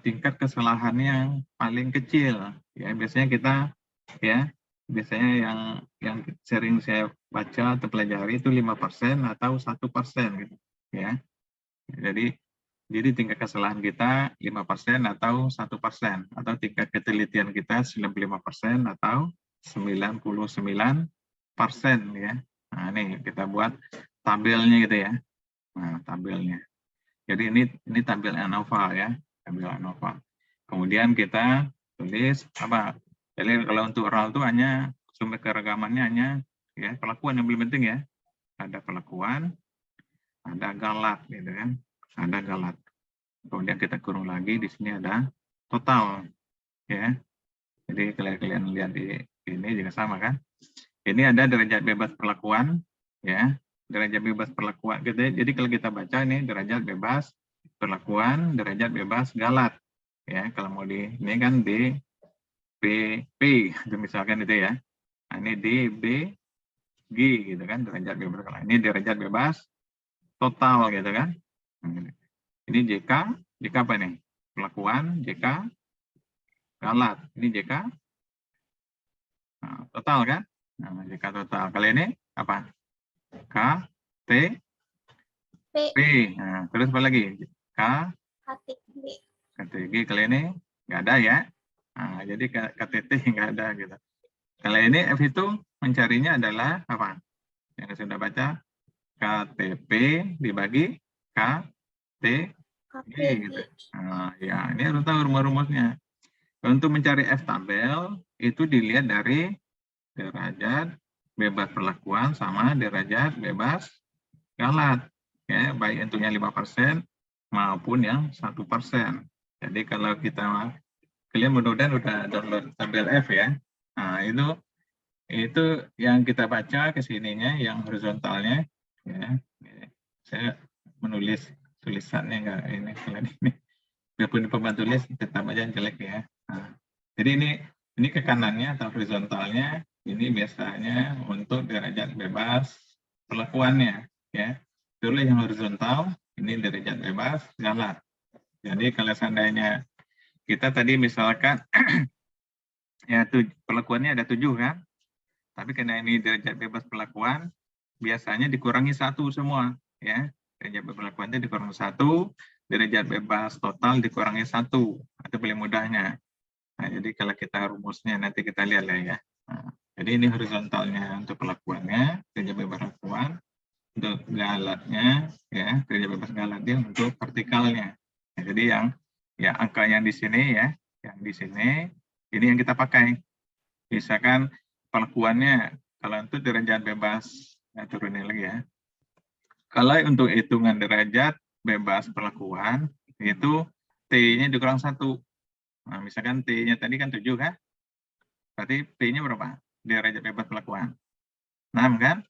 tingkat kesalahan yang paling kecil, ya biasanya kita, ya biasanya yang sering saya baca atau pelajari itu 5% atau 1% gitu, ya. Jadi tingkat kesalahan kita 5% atau 1%, atau tingkat ketelitian kita 95% atau 99% ya. Nah, ini kita buat tabelnya gitu ya. Nah, tabelnya. Jadi ini tabel ANOVA ya, tabel ANOVA. Kemudian kita tulis apa? Jadi kalau untuk RAL itu hanya sumber keragamannya hanya ya perlakuan yang paling penting ya. Ada perlakuan, ada galat gitu kan. Ada galat. Kemudian kita kurung lagi, di sini ada total ya. Jadi kalian lihat di ini juga sama kan. Ini ada derajat bebas perlakuan ya. Derajat bebas perlakuan. Jadi kalau kita baca ini derajat bebas perlakuan, derajat bebas galat ya. Kalau mau ini kan D B P misalkan itu ya. Nah, ini D B G gitu kan, derajat bebas. Ini derajat bebas total gitu kan. Ini JK apa nih? Perlakuan, JK, galat. Ini JK, nah, total kan? Nah, JK total. Kali ini apa? K, T, P. Nah, terus apa lagi? K, KTG. Kali ini nggak ada ya. Nah, jadi KTT nggak ada gitu. Kalau ini F itu mencarinya adalah apa? Yang sudah baca KTP dibagi KTG gitu. Nah, ya, ini harus tahu rumus-rumusnya. Untuk mencari F tabel itu dilihat dari derajat bebas perlakuan sama derajat bebas galat. Ya, baik untuknya 5% maupun yang 1%. Jadi kalau kalian mudah-mudahan udah download tabel F ya. Nah, itu yang kita baca ke sininya, yang horizontalnya ya. Saya menulis tulisannya enggak ini kalian ini. Biarpun pembantu tulis tetap aja jelek ya. Nah, jadi ini ke kanannya atau horizontalnya, ini biasanya untuk derajat bebas perlakuannya ya. Dulu yang horizontal, ini derajat bebas galat. Jadi kalau seandainya kita tadi misalkan ya perlakuannya ada 7 kan, tapi karena ini derajat bebas perlakuan, biasanya dikurangi 1 semua ya. Derajat bebas perlakuan itu dikurangi 1, derajat bebas total dikurangi 1, itu paling mudahnya. Nah, jadi kalau kita rumusnya nanti kita lihat lah ya. Nah, jadi ini horizontalnya untuk perlakuannya, derajat bebas perlakuan. Untuk galatnya ya, derajat bebas galatnya untuk vertikalnya. Nah, jadi yang angka yang di sini ya, yang di sini ini yang kita pakai. Misalkan perlakuannya kalau untuk derajat bebas, turunin lagi ya. Kalau untuk hitungan derajat bebas perlakuan itu T-nya dikurang 1. Nah, misalkan T-nya tadi kan 7 kan? Berarti P-nya berapa? Derajat bebas perlakuan. 6 kan?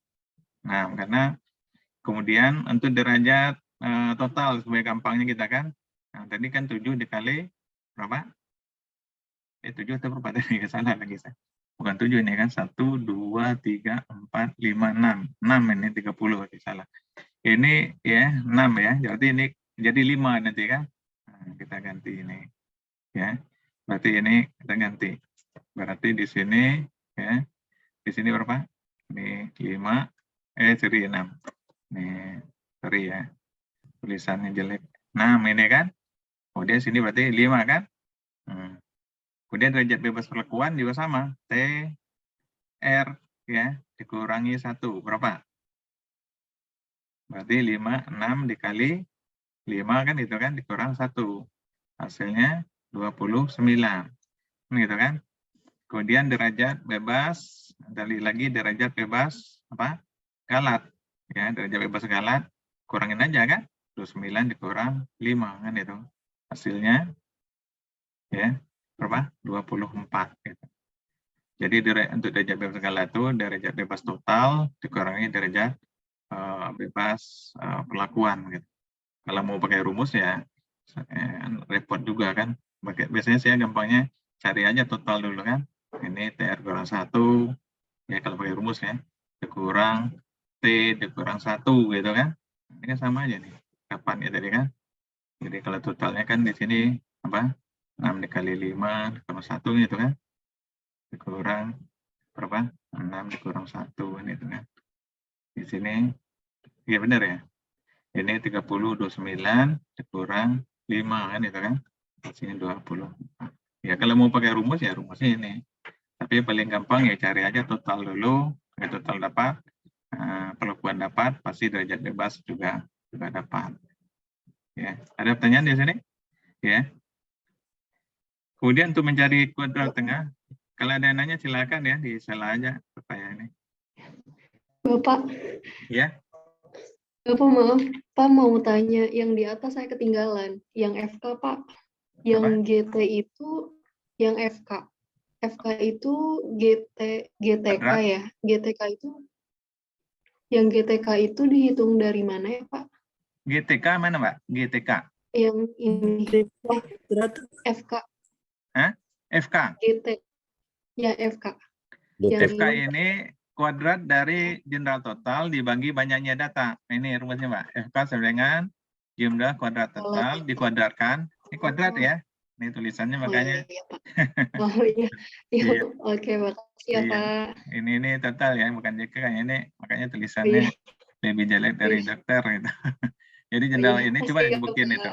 6 karena kemudian untuk derajat total sebagai gampangnya kita kan. Nah, tadi kan 7 dikali berapa? 7 atau berapa tadi? Salah lagi saya. Bukan 7 ini kan. 1, 2, 3, 4, 5, 6. 6 ini 30. Salah. Ini ya 6 ya. Berarti ini jadi 5 nanti kan. Nah, kita ganti ini. Ya. Berarti ini kita ganti. Berarti di sini ya. Di sini berapa? Ini 5 sorry 6. Nih, sorry ya. Tulisannya jelek. 6 ini kan. Kemudian sini berarti 5 kan? Kemudian derajat bebas perlakuan juga sama. T R ya dikurangi 1 berapa? Berarti 5, 6 dikali 5 kan itu kan dikurang 1. Hasilnya 29. Gitu kan? Kemudian derajat bebas, lagi derajat bebas apa? Galat. Ya, derajat bebas galat kurangin aja kan? 29 dikurang 5 kan itu. Hasilnya ya berapa? 24 gitu. Jadi untuk derajat bebas galat itu derajat bebas total dikurangi derajat bebas perlakuan gitu. Kalau mau pakai rumus ya repot juga kan. Biasanya saya gampangnya cari aja total dulu kan. Ini TR kurang 1 ya kalau pakai rumus ya. Dikurang T dikurang 1 gitu kan. Ini kan sama aja nih. Kapan ya tadi kan. Jadi kalau totalnya kan di sini apa? 6 dikali 5 dikurang 1 gitu kan. Dikurang berapa? 6 dikurang 1 ini itu kan. Di sini ya benar ya. Ini 30 29 dikurang 5 kan itu kan. Di sini 20. Ya kalau mau pakai rumus ya rumusnya ini. Tapi paling gampang ya cari aja total dulu. Ya, total dapat, perlakuan dapat, pasti derajat bebas juga dapat. Ya, ada pertanyaan di sini? Ya. Kemudian untuk mencari kuadrat tengah, kalau ada yang nanya silakan ya, di salah aja pertanyaan ini. Bapak. Ya. Bapak maaf, Pak mau tanya, yang di atas saya ketinggalan, yang FK Pak, yang Apa? GT itu, yang FK itu GTK Kuadrat. ya, GTK itu, yang GTK itu dihitung dari mana ya Pak? GTK mana Mbak? GTK? Yang ini, FK. Hah? FK? GT, ya FK. Yang FK ini kuadrat dari jumlah total dibagi banyaknya data. Ini rumusnya Mbak. FK sama dengan jumlah kuadrat total dikuadratkan. Ini kuadrat ya. Ini tulisannya makanya. Iya, Pak. Oh iya. Iya. Oke, makasih ya Iya. Pak. Ini total ya, bukan JK ini. Makanya tulisannya lebih jelek dari dokter gitu. Jadi jendela ini coba dibuktiin itu.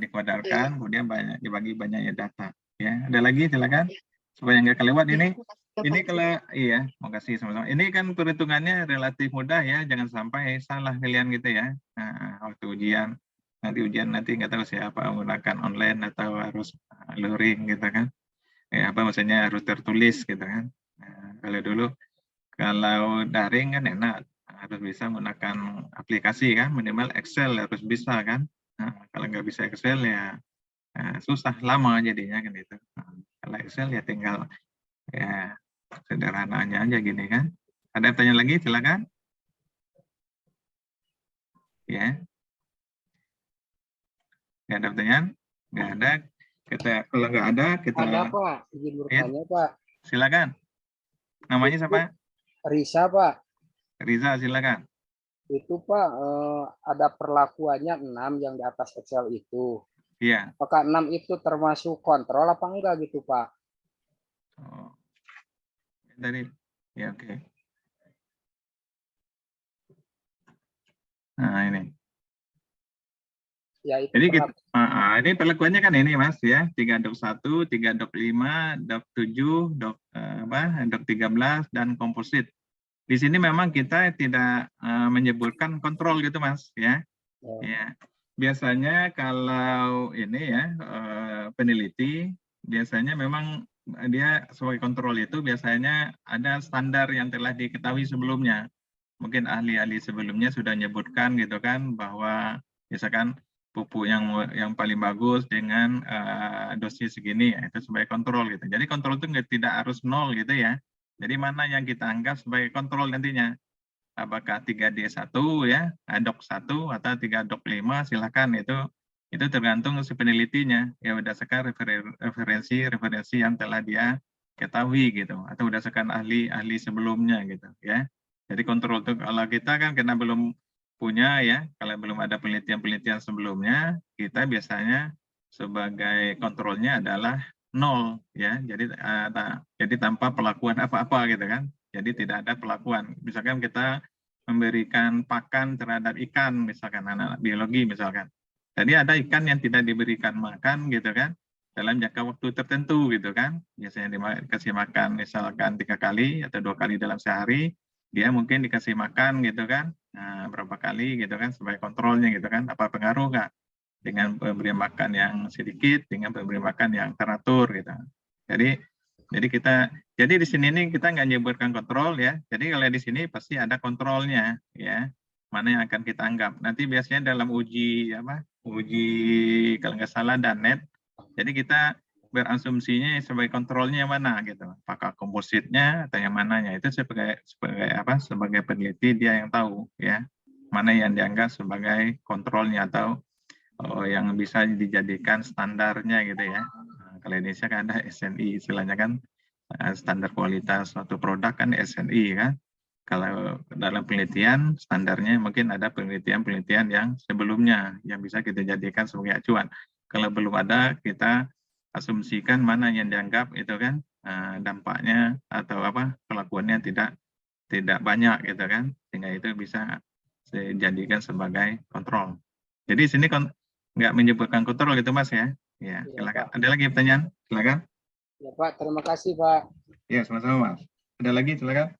Dikuadratkan, kemudian banyak dibagi banyaknya data. Ya, ada lagi silakan. Supaya nggak kelewat ini. Ini kalau iya, makasih sama-sama. Ini kan perhitungannya relatif mudah ya, jangan sampai salah kalian gitu ya. Nah, waktu ujian nanti nggak tahu siapa menggunakan online atau harus luring gitu kan. Ya apa maksudnya harus tertulis gitu kan. Nah, kalau daring kan enak, harus bisa menggunakan aplikasi kan, minimal Excel harus bisa kan. Nah, kalau nggak bisa Excel ya susah, lama jadinya kan itu. Nah, kalau Excel ya tinggal ya sederhananya aja gini kan. Ada yang tanya lagi, silakan. Ya, nggak ada pertanyaan? Nggak ada. Kalau nggak ada, kita. Ada Pak, izin bertanya Pak. Silakan. Namanya siapa? Risa Pak. Riza, silakan. Itu Pak, ada perlakuannya 6 yang di atas Excel itu. Iya. Apakah 6 itu termasuk kontrol apa enggak gitu Pak? Oh. Dari, ya oke. Nah ini. Ya, itu Jadi kita, ini perlakuannya kan ini Mas ya, 3.1, 3.5, 7, dok 13 dan komposit. Di sini memang kita tidak menyebutkan kontrol gitu Mas ya. Ya. Biasanya kalau ini ya peneliti biasanya memang dia sebagai kontrol itu biasanya ada standar yang telah diketahui sebelumnya. Mungkin ahli-ahli sebelumnya sudah menyebutkan gitu kan bahwa misalkan pupuk yang paling bagus dengan dosis segini ya, itu sebagai kontrol gitu. Jadi kontrol itu tidak harus 0 gitu ya. Jadi mana yang kita anggap sebagai kontrol nantinya? Apakah 3D1 ya, DOC1 atau 3DOC5 silakan itu tergantung si penelitinya ya berdasarkan referensi yang telah dia ketahui gitu atau berdasarkan ahli sebelumnya gitu ya. Jadi kontrol itu kalau kita kan karena belum punya ya, kalau belum ada penelitian sebelumnya, kita biasanya sebagai kontrolnya adalah 0 ya. Jadi tanpa perlakuan apa-apa gitu kan. Jadi tidak ada perlakuan. Misalkan kita memberikan pakan terhadap ikan, misalkan anak-anak biologi misalkan. Jadi ada ikan yang tidak diberikan makan gitu kan, dalam jangka waktu tertentu gitu kan. Biasanya dikasih makan misalkan 3 kali atau 2 kali dalam sehari, dia mungkin dikasih makan gitu kan, nah, berapa kali gitu kan, sebagai kontrolnya gitu kan, apa pengaruh nggak dengan pemberian makan yang sedikit, dengan pemberian makan yang teratur gitu. Jadi di sini nih kita nggak menyebutkan kontrol ya. Jadi kalau di sini pasti ada kontrolnya ya. Mana yang akan kita anggap. Nanti biasanya dalam uji kalau nggak salah DANET. Jadi kita berasumsinya sebagai kontrolnya yang mana gitu. Apakah kompositnya atau yang mananya itu sebagai peneliti dia yang tahu ya. Mana yang dianggap sebagai kontrolnya atau yang bisa dijadikan standarnya gitu ya. Kalau Indonesia kan ada SNI istilahnya kan, standar kualitas suatu produk kan SNI kan. Kalau dalam penelitian standarnya mungkin ada penelitian yang sebelumnya yang bisa kita jadikan sebagai acuan. Kalau belum ada kita asumsikan mana yang dianggap itu kan dampaknya atau perlakuannya tidak banyak gitu kan, sehingga itu bisa dijadikan sebagai kontrol. Jadi di sini nggak menyebutkan kontrol gitu Mas ya. Ya, silakan. Ada lagi pertanyaan? Silakan. Ya Pak, terima kasih Pak. Ya, sama-sama Mas. Ada lagi? Silakan.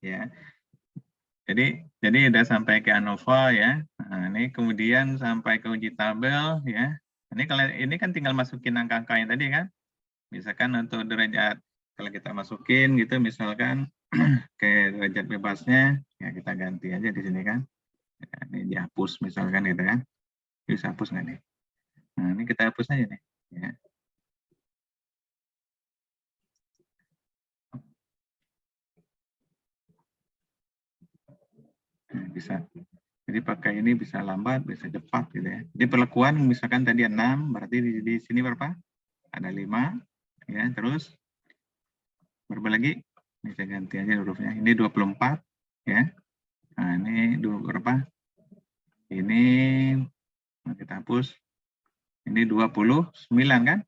Ya. Jadi udah sampai ke ANOVA ya. Nah, ini kemudian sampai ke uji tabel ya. Ini kan tinggal masukin angka-angka yang tadi kan. Misalkan untuk derajat kalau kita masukin gitu misalkan ke derajat bebasnya ya kita ganti aja di sini kan. Ya, ini dihapus misalkan gitu kan. Bisa hapus nggak nih? Nah, ini kita hapus aja nih. Ya. Nah, bisa. Jadi pakai ini bisa lambat, bisa cepat gitu ya. Jadi perlakuan misalkan tadi 6, berarti di sini berapa? Ada 5. Ya, terus berapa lagi? Ini saya ganti aja hurufnya. Ini 24 ya. Nah, ini berapa? Ini kita hapus. Ini 29 kan?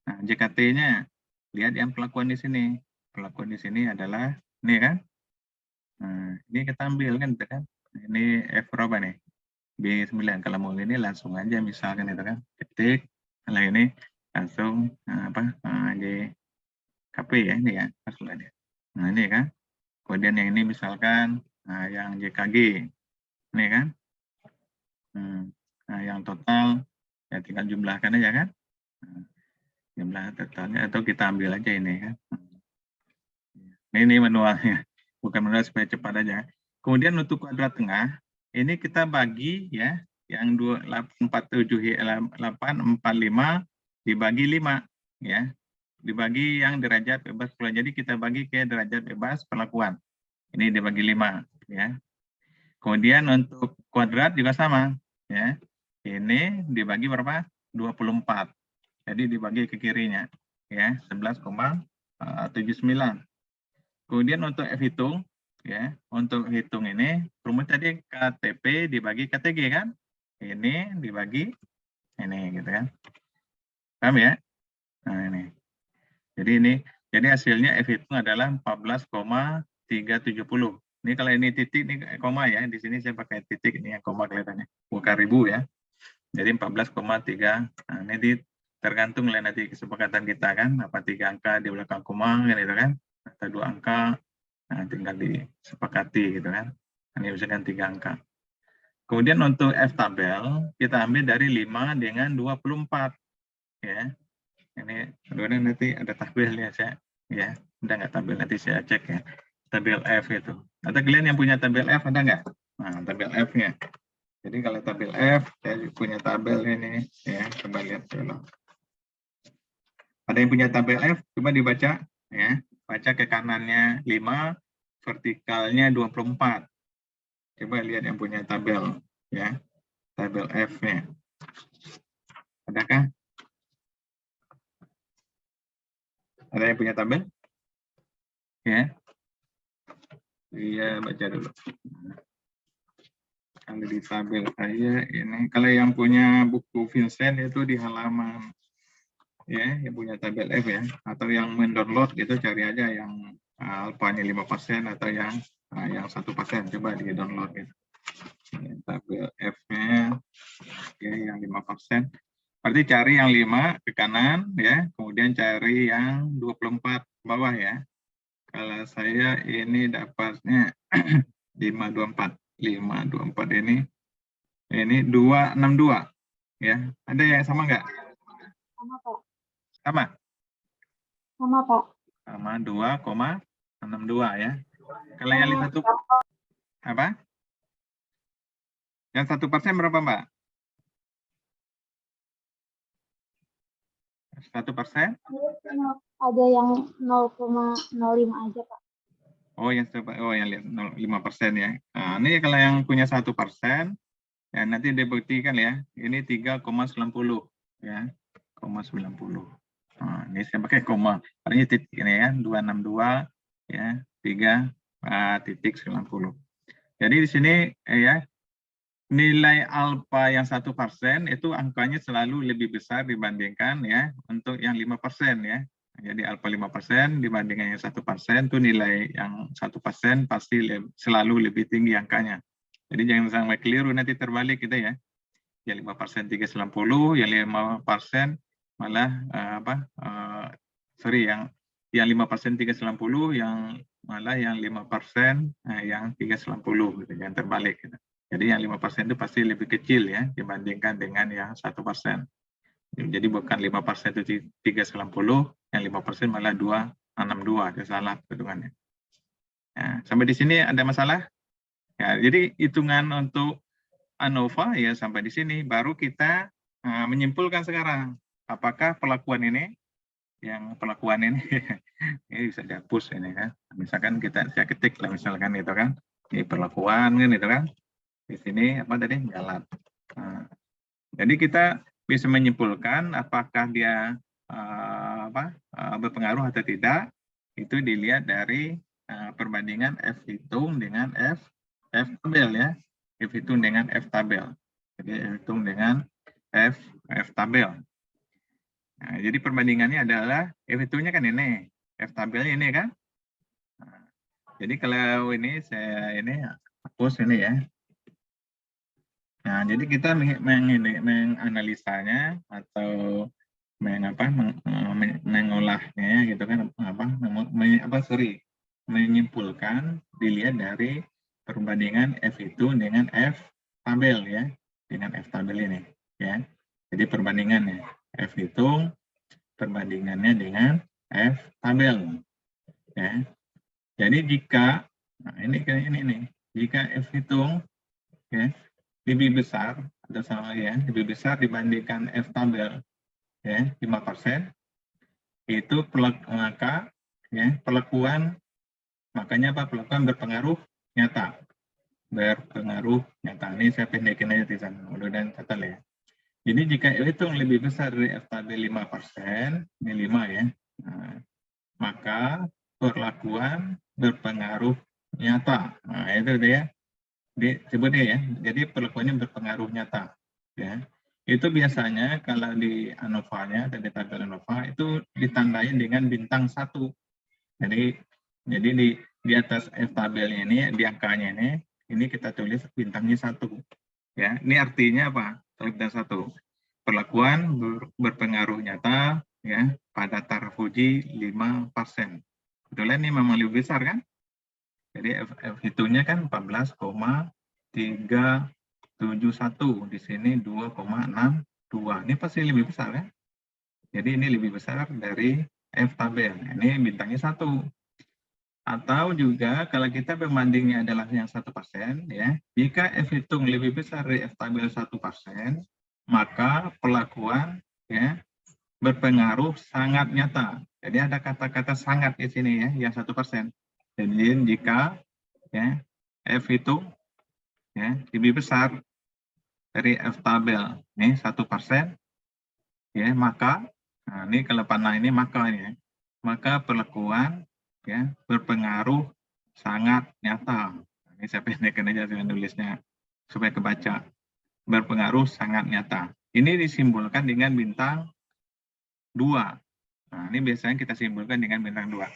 Nah, JKT-nya lihat yang perlakuan di sini. Perlakuan di sini adalah ini kan? Nah, ini kita ambil kan, gitu kan? Ini F berapa nih? B9. Kalau mau ini langsung aja misalkan itu kan. Ketik. Kalau ini langsung KP ya, ini ya, hasilnya. Nah, ini kan. Kemudian yang ini misalkan, nah, yang JKG, ini kan. Nah, yang total, ya tinggal jumlahkan aja kan. Nah, jumlah totalnya, atau kita ambil aja ini kan. Ini manualnya, bukan manual supaya cepat aja. Kemudian untuk kuadrat tengah, ini kita bagi ya, yang 845 dibagi 5 ya. Dibagi yang derajat bebas perlakuan. Jadi kita bagi ke derajat bebas perlakuan. Ini dibagi 5 ya. Kemudian untuk kuadrat juga sama ya. Ini dibagi berapa? 24. Jadi dibagi ke kirinya ya, 11,79. Kemudian untuk F hitung, ya, untuk hitung ini, rumus tadi KTP dibagi KTG kan? Ini dibagi ini, gitu kan? Paham ya? Nah ini. Jadi hasilnya F hitung adalah 14,370. Ini kalau ini titik, ini koma ya. Di sini saya pakai titik, ini yang koma kelihatannya. Bukan ribu ya. Jadi 14,3. Nah, ini tergantung lah nanti kesepakatan kita kan. Apa 3 angka di belakang koma, gitu kan? Atau 2 angka, nah tinggal disepakati gitu kan. Ini misalkan 3 angka. Kemudian untuk F tabel kita ambil dari 5 dengan 24 ya. Ini kemudian nanti ada tabelnya saya ya. Udah nggak tabel, nanti saya cek ya. Tabel F itu. Atau kalian yang punya tabel F ada nggak? Nah, tabel F-nya. Jadi kalau tabel F, saya punya tabel ini ya. Coba lihat dulu. Ada yang punya tabel F? Coba dibaca ya. Baca ke kanannya 5, vertikalnya 24. Coba lihat yang punya tabel ya. Tabel F-nya. Adakah? Ada yang punya tabel? Ya. Iya, baca dulu. Kalau di tabel saya ini, kalau yang punya buku Vincent itu di halaman ya, yang punya tabel F ya, atau yang mendownload itu cari aja yang alfanya 5% atau yang 1%, coba di download gitu. Tabel F-nya ya, yang 5%. Berarti cari yang 5 ke kanan ya, kemudian cari yang 24 ke bawah ya. Kalau saya ini dapatnya 524 ini 262 ya. Ada yang sama nggak? Sama, Pak. Sama? Sama, Pak. Sama 2,62 ya. Kalau yang 1 apa? Yang 1% berapa, Mbak? 1%? Ada yang 0,05 aja, Pak. Oh, yang 5% ya. Nah, ini kalau yang punya 1%, ya nanti dibuktikan ya. Ini 3,90 ya. 0,90. Nah, ini saya pakai koma. Artinya titik ini ya, 262 ya, 3,90. Jadi di sini ya, nilai alfa yang 1% itu angkanya selalu lebih besar dibandingkan ya untuk yang 5% ya. Jadi alfa 5% dibandingkan yang 1% itu nilai yang 1% pasti selalu lebih tinggi angkanya. Jadi jangan sampai keliru nanti terbalik gitu ya. Yang 5% 390, yang 5% malah yang 5% 390, yang malah yang 5% yang 390 gitu, yang terbalik gitu. Jadi yang 5% itu pasti lebih kecil ya dibandingkan dengan yang 1%. Jadi bukan 5% itu 390, yang 5% malah 262, itu salah hitungannya. Nah, sampai di sini ada masalah? Ya, jadi hitungan untuk ANOVA ya sampai di sini. Baru kita menyimpulkan sekarang apakah perlakuan ini, yang perlakuan ini ini bisa dihapus ini kan. Misalkan saya ketik lah misalkan itu kan, ini perlakuan kan itu kan. Di sini apa tadi jalan. Nah, jadi kita bisa menyimpulkan apakah dia berpengaruh atau tidak. Itu dilihat dari perbandingan F hitung dengan F tabel ya. F hitung dengan F tabel. Jadi F hitung dengan F tabel. Nah, jadi perbandingannya adalah F hitungnya kan ini, F tabelnya ini kan. Nah, jadi kalau ini saya ini hapus ini ya. Nah, jadi kita menganalisanya atau mengolahnya gitu kan, menyimpulkan dilihat dari perbandingan F hitung dengan F tabel ya, dengan F tabel ini ya. Jadi perbandingannya F hitung perbandingannya dengan F tabel ya. Jadi jika ini nih, jika F hitung ya lebih besar atau sama ya, lebih besar dibandingkan F tabel ya 5%, itu maka ya perlakuan, makanya apa, perlakuan berpengaruh nyata. Berpengaruh nyata. Ini saya pendekin aja di sana, mudah-mudahan catat ya. Jadi jika hitung lebih besar dari F tabel 5%, ini 5 ya, nah, maka perlakuan berpengaruh nyata. Nah, itu dia disebutnya ya. Jadi perlakuannya berpengaruh nyata ya. Itu biasanya kalau di ANOVA-nya, di tabel ANOVA itu ditandai dengan bintang 1. Jadi di atas F tabelnya ini, di angkanya ini kita tulis bintangnya 1 ya. Ini artinya apa? Bintang 1. Perlakuan berpengaruh nyata ya pada taraf uji 5%. Kebetulan ini memang lebih besar kan? Jadi F hitungnya kan 14,371, di sini 2,62. Ini pasti lebih besar ya. Jadi ini lebih besar dari F tabel. Ini bintangnya 1. Atau juga kalau kita pembandingnya adalah yang 1% ya, jika F hitung lebih besar dari F tabel 1%, maka perlakuan ya berpengaruh sangat nyata. Jadi ada kata-kata sangat di sini ya, yang 1%. Jadi jika ya F hitung ya lebih besar dari F tabel ini 1% ya, maka nah ini kalau panah ini maka ini ya, maka perlakuan ya berpengaruh sangat nyata. Ini saya pendekkan aja dengan nulisnya supaya kebaca. Berpengaruh sangat nyata. Ini disimbolkan dengan bintang 2. Nah, ini biasanya kita simbolkan dengan bintang 2.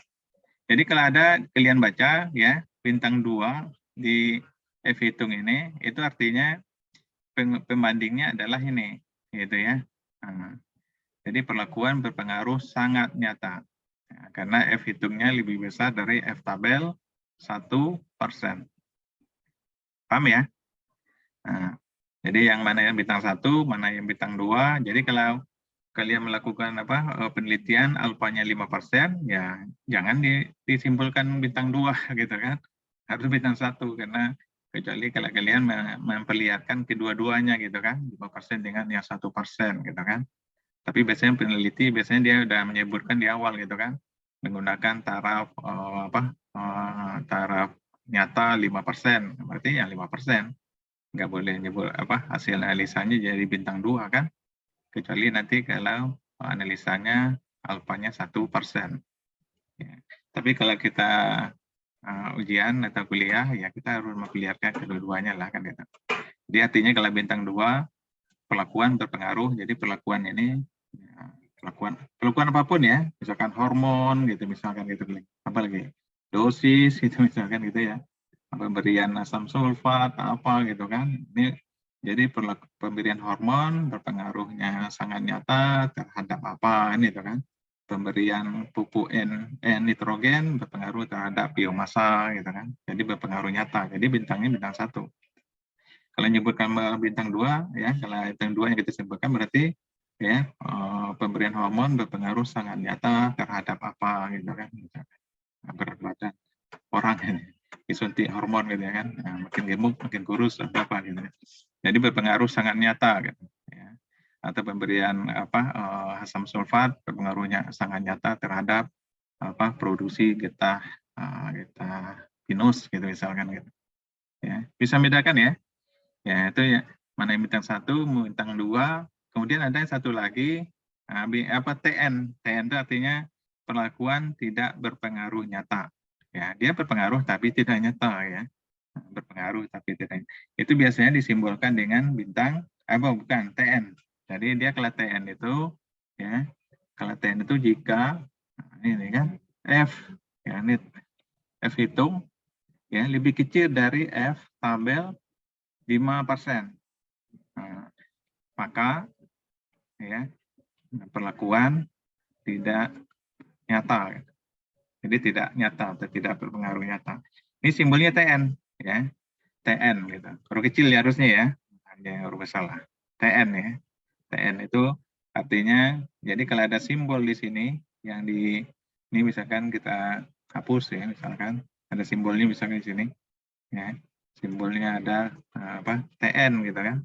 Jadi kalau ada kalian baca ya bintang 2 di F hitung ini, itu artinya pembandingnya adalah ini, gitu ya. Nah, jadi perlakuan berpengaruh sangat nyata. Nah, karena F hitungnya lebih besar dari F tabel 1%. Paham ya? Nah, jadi yang mana yang bintang 1, mana yang bintang 2. Jadi kalau kalian melakukan penelitian alfanya 5%, ya jangan disimpulkan bintang 2 gitu kan. Harus bintang 1 karena kecuali kalau kalian memperlihatkan kedua-duanya gitu kan, 5% dengan yang 1% gitu kan. Tapi biasanya peneliti dia udah menyebutkan di awal gitu kan, menggunakan taraf taraf nyata 5%, berarti yang 5%. Nggak boleh nyebut hasil analisanya jadi bintang 2 kan, kecuali nanti kalau analisanya alfanya 1%. Ya. Tapi kalau kita ujian atau kuliah ya kita harus memperlihatkan kedua-duanya lah kan gitu. Jadi artinya kalau bintang 2 perlakuan berpengaruh, jadi perlakuan ini ya, perlakuan apapun ya, misalkan hormon gitu misalkan gitu, apalagi dosis gitu misalkan gitu ya, pemberian asam sulfat apa gitu kan. Ini jadi pemberian hormon berpengaruhnya sangat nyata terhadap apa ini gitu kan. Pemberian pupuk nitrogen berpengaruh terhadap biomasa gitu kan. Jadi berpengaruh nyata. Jadi bintangnya bintang 1. Kalau menyebutkan bintang 2 ya, kalau bintang 2 yang kita sebutkan berarti ya pemberian hormon berpengaruh sangat nyata terhadap apa gitu kan. Berat badan orang ini disuntik hormon gitu ya kan, nah, makin gemuk makin kurus atau apa gitu. Jadi berpengaruh sangat nyata gitu ya. Atau pemberian asam sulfat berpengaruhnya sangat nyata terhadap produksi getah pinus gitu misalkan gitu ya. Bisa bedakan ya. Ya itu ya, mana yang bintang 1, bintang 2. Kemudian ada yang satu lagi TN. TN itu artinya perlakuan tidak berpengaruh nyata. Ya, dia berpengaruh tapi tidak nyata ya. Berpengaruh tapi tidak. Itu biasanya disimbolkan dengan bintang bukan TN. Jadi dia kalau TN itu ya, kalau TN itu jika ini kan F ya, ini F hitung ya lebih kecil dari F tabel 5%. Nah, maka ya perlakuan tidak nyata. Jadi tidak nyata atau tidak berpengaruh nyata. Ini simbolnya TN, ya. TN gitu. Huruf kecil ya harusnya ya. Ada huruf salah. TN ya. TN itu artinya, jadi kalau ada simbol di sini yang di ini misalkan kita hapus ya, misalkan ada simbolnya misalkan di sini, ya. Simbolnya ada apa? TN gitu kan.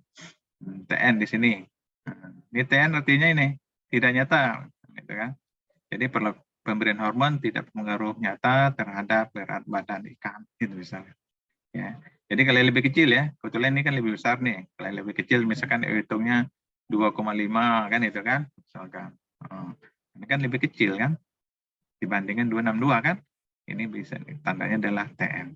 TN di sini. Ini TN artinya ini tidak nyata, gitu kan. Jadi pemberian hormon tidak berpengaruh nyata terhadap berat badan ikan, itu misalnya. Ya. Jadi kalau yang lebih kecil ya, kebetulan ini kan lebih besar nih. Kalau yang lebih kecil misalkan hitungnya 2,5 kan itu kan, misalkan. Ini kan lebih kecil kan, dibandingkan 262 kan. Ini bisa tandanya adalah TN.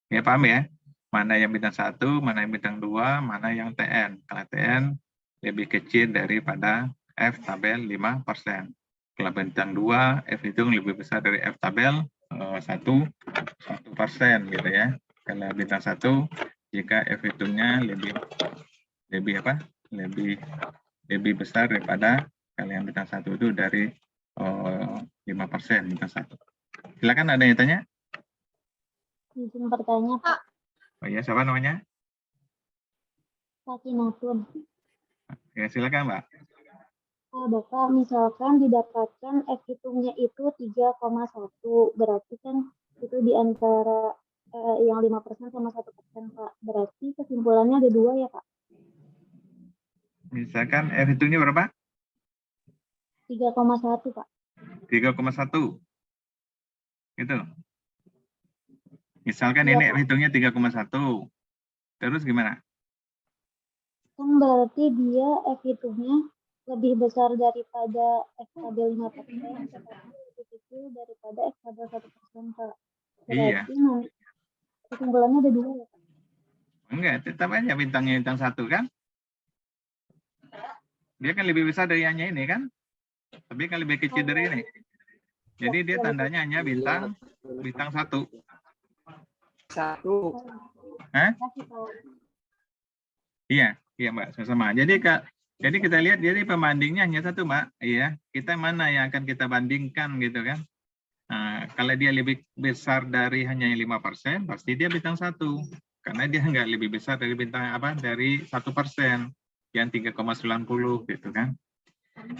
Ya paham ya? Mana yang bintang 1, mana yang bintang 2, mana yang TN. Kalau TN lebih kecil daripada F tabel 5%. Kalau bintang 2, F hitung lebih besar dari F tabel 1% gitu ya. Kalau bintang 1, jika F hitungnya lebih besar daripada kalau yang bintang 1 itu dari 5% bintang 1. Silakan ada yang tanya? Izin bertanya, Pak. Oh ya, siapa namanya? Sakinatun. Ya, silakan, Mbak. Bapak, misalkan didapatkan F hitungnya itu 3,1, berarti kan itu di antara yang 5% sama 1%, Pak. Berarti kesimpulannya ada 2 ya, Pak? Misalkan F hitungnya berapa? 3,1, Pak. 3,1. Gitu. Misalkan Iya, ini Pak. F hitungnya 3,1. Terus gimana? Kan berarti dia F hitungnya lebih besar daripada F tabel 5%, tetapi lebih kecil daripada F tabel 1%, Pak. Iya. Berarti nanti kesimpulannya ada 2 ya, Pak? Enggak, tetap aja bintangnya bintang 1 kan? Dia kan lebih besar dari hanya ini kan? Tapi kan lebih kecil dari ini. Jadi dia tandanya hanya bintang 1. 1. Hah? Kasih tahu. Iya, Mbak, sama-sama. Jadi kita lihat jadi pembandingnya hanya 1, Mbak. Iya, kita mana yang akan kita bandingkan gitu kan? Nah, kalau dia lebih besar dari hanya 5%, pasti dia bintang 1. Karena dia nggak lebih besar dari bintang dari 1%, yang 3,90 gitu kan.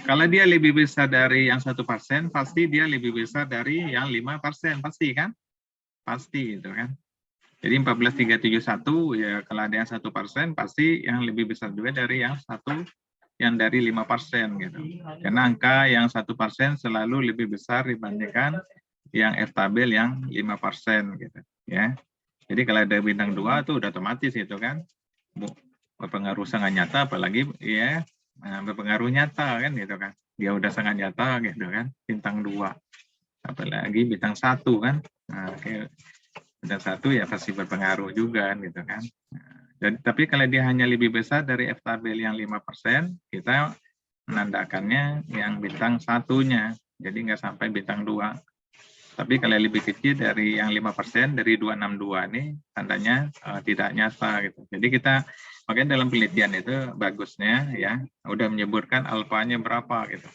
Kalau dia lebih besar dari yang 1%, pasti dia lebih besar dari yang 5%, pasti kan? Pasti gitu kan. Jadi 14,371 ya kalau ada yang 1%, pasti yang lebih besar juga dari yang dari 5% gitu. Karena angka yang 1% selalu lebih besar dibandingkan yang F tabel yang 5% gitu ya. Jadi kalau ada bintang 2 itu udah otomatis itu kan berpengaruh sangat nyata, apalagi ya berpengaruh nyata kan gitu kan. Dia udah sangat nyata gitu kan, bintang 2. Apalagi bintang 1 kan. Nah, bintang 1 ya pasti berpengaruh juga gitu kan. Dan tapi kalau dia hanya lebih besar dari F tabel yang 5%, kita menandakannya yang bintang 1-nya. Jadi nggak sampai bintang 2. Tapi kalau lebih kecil dari yang 5%, dari 262 ini tandanya tidak nyata gitu. Jadi kita makanya dalam penelitian itu bagusnya ya udah menyebutkan alfanya berapa gitu.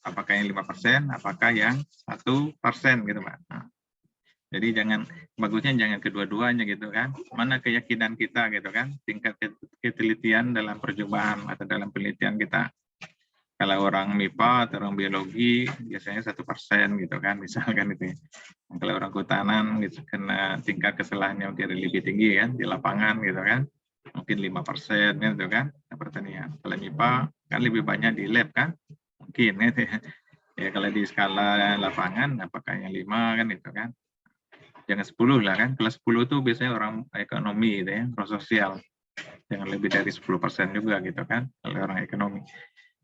Apakah yang 5%, apakah yang 1% gitu, Pak. Nah, jadi bagusnya jangan kedua-duanya gitu kan. Mana keyakinan kita gitu kan, tingkat ketelitian dalam percobaan atau dalam penelitian kita. Kalau orang MIPA atau orang biologi biasanya 1% gitu kan, misalkan itu. Kalau orang kehutanan gitu, karena tingkat kesalahannya mungkin lebih tinggi kan di lapangan gitu kan, mungkin 5% gitu kan pertanian. Kalau MIPA kan lebih banyak di lab kan, mungkin gitu ya. Ya kalau di skala lapangan apakah yang 5 kan itu kan. Jangan 10 lah kan, kelas 10 itu biasanya orang ekonomi gitu ya, orang sosial. Jangan lebih dari 10% juga gitu kan, kalau orang ekonomi.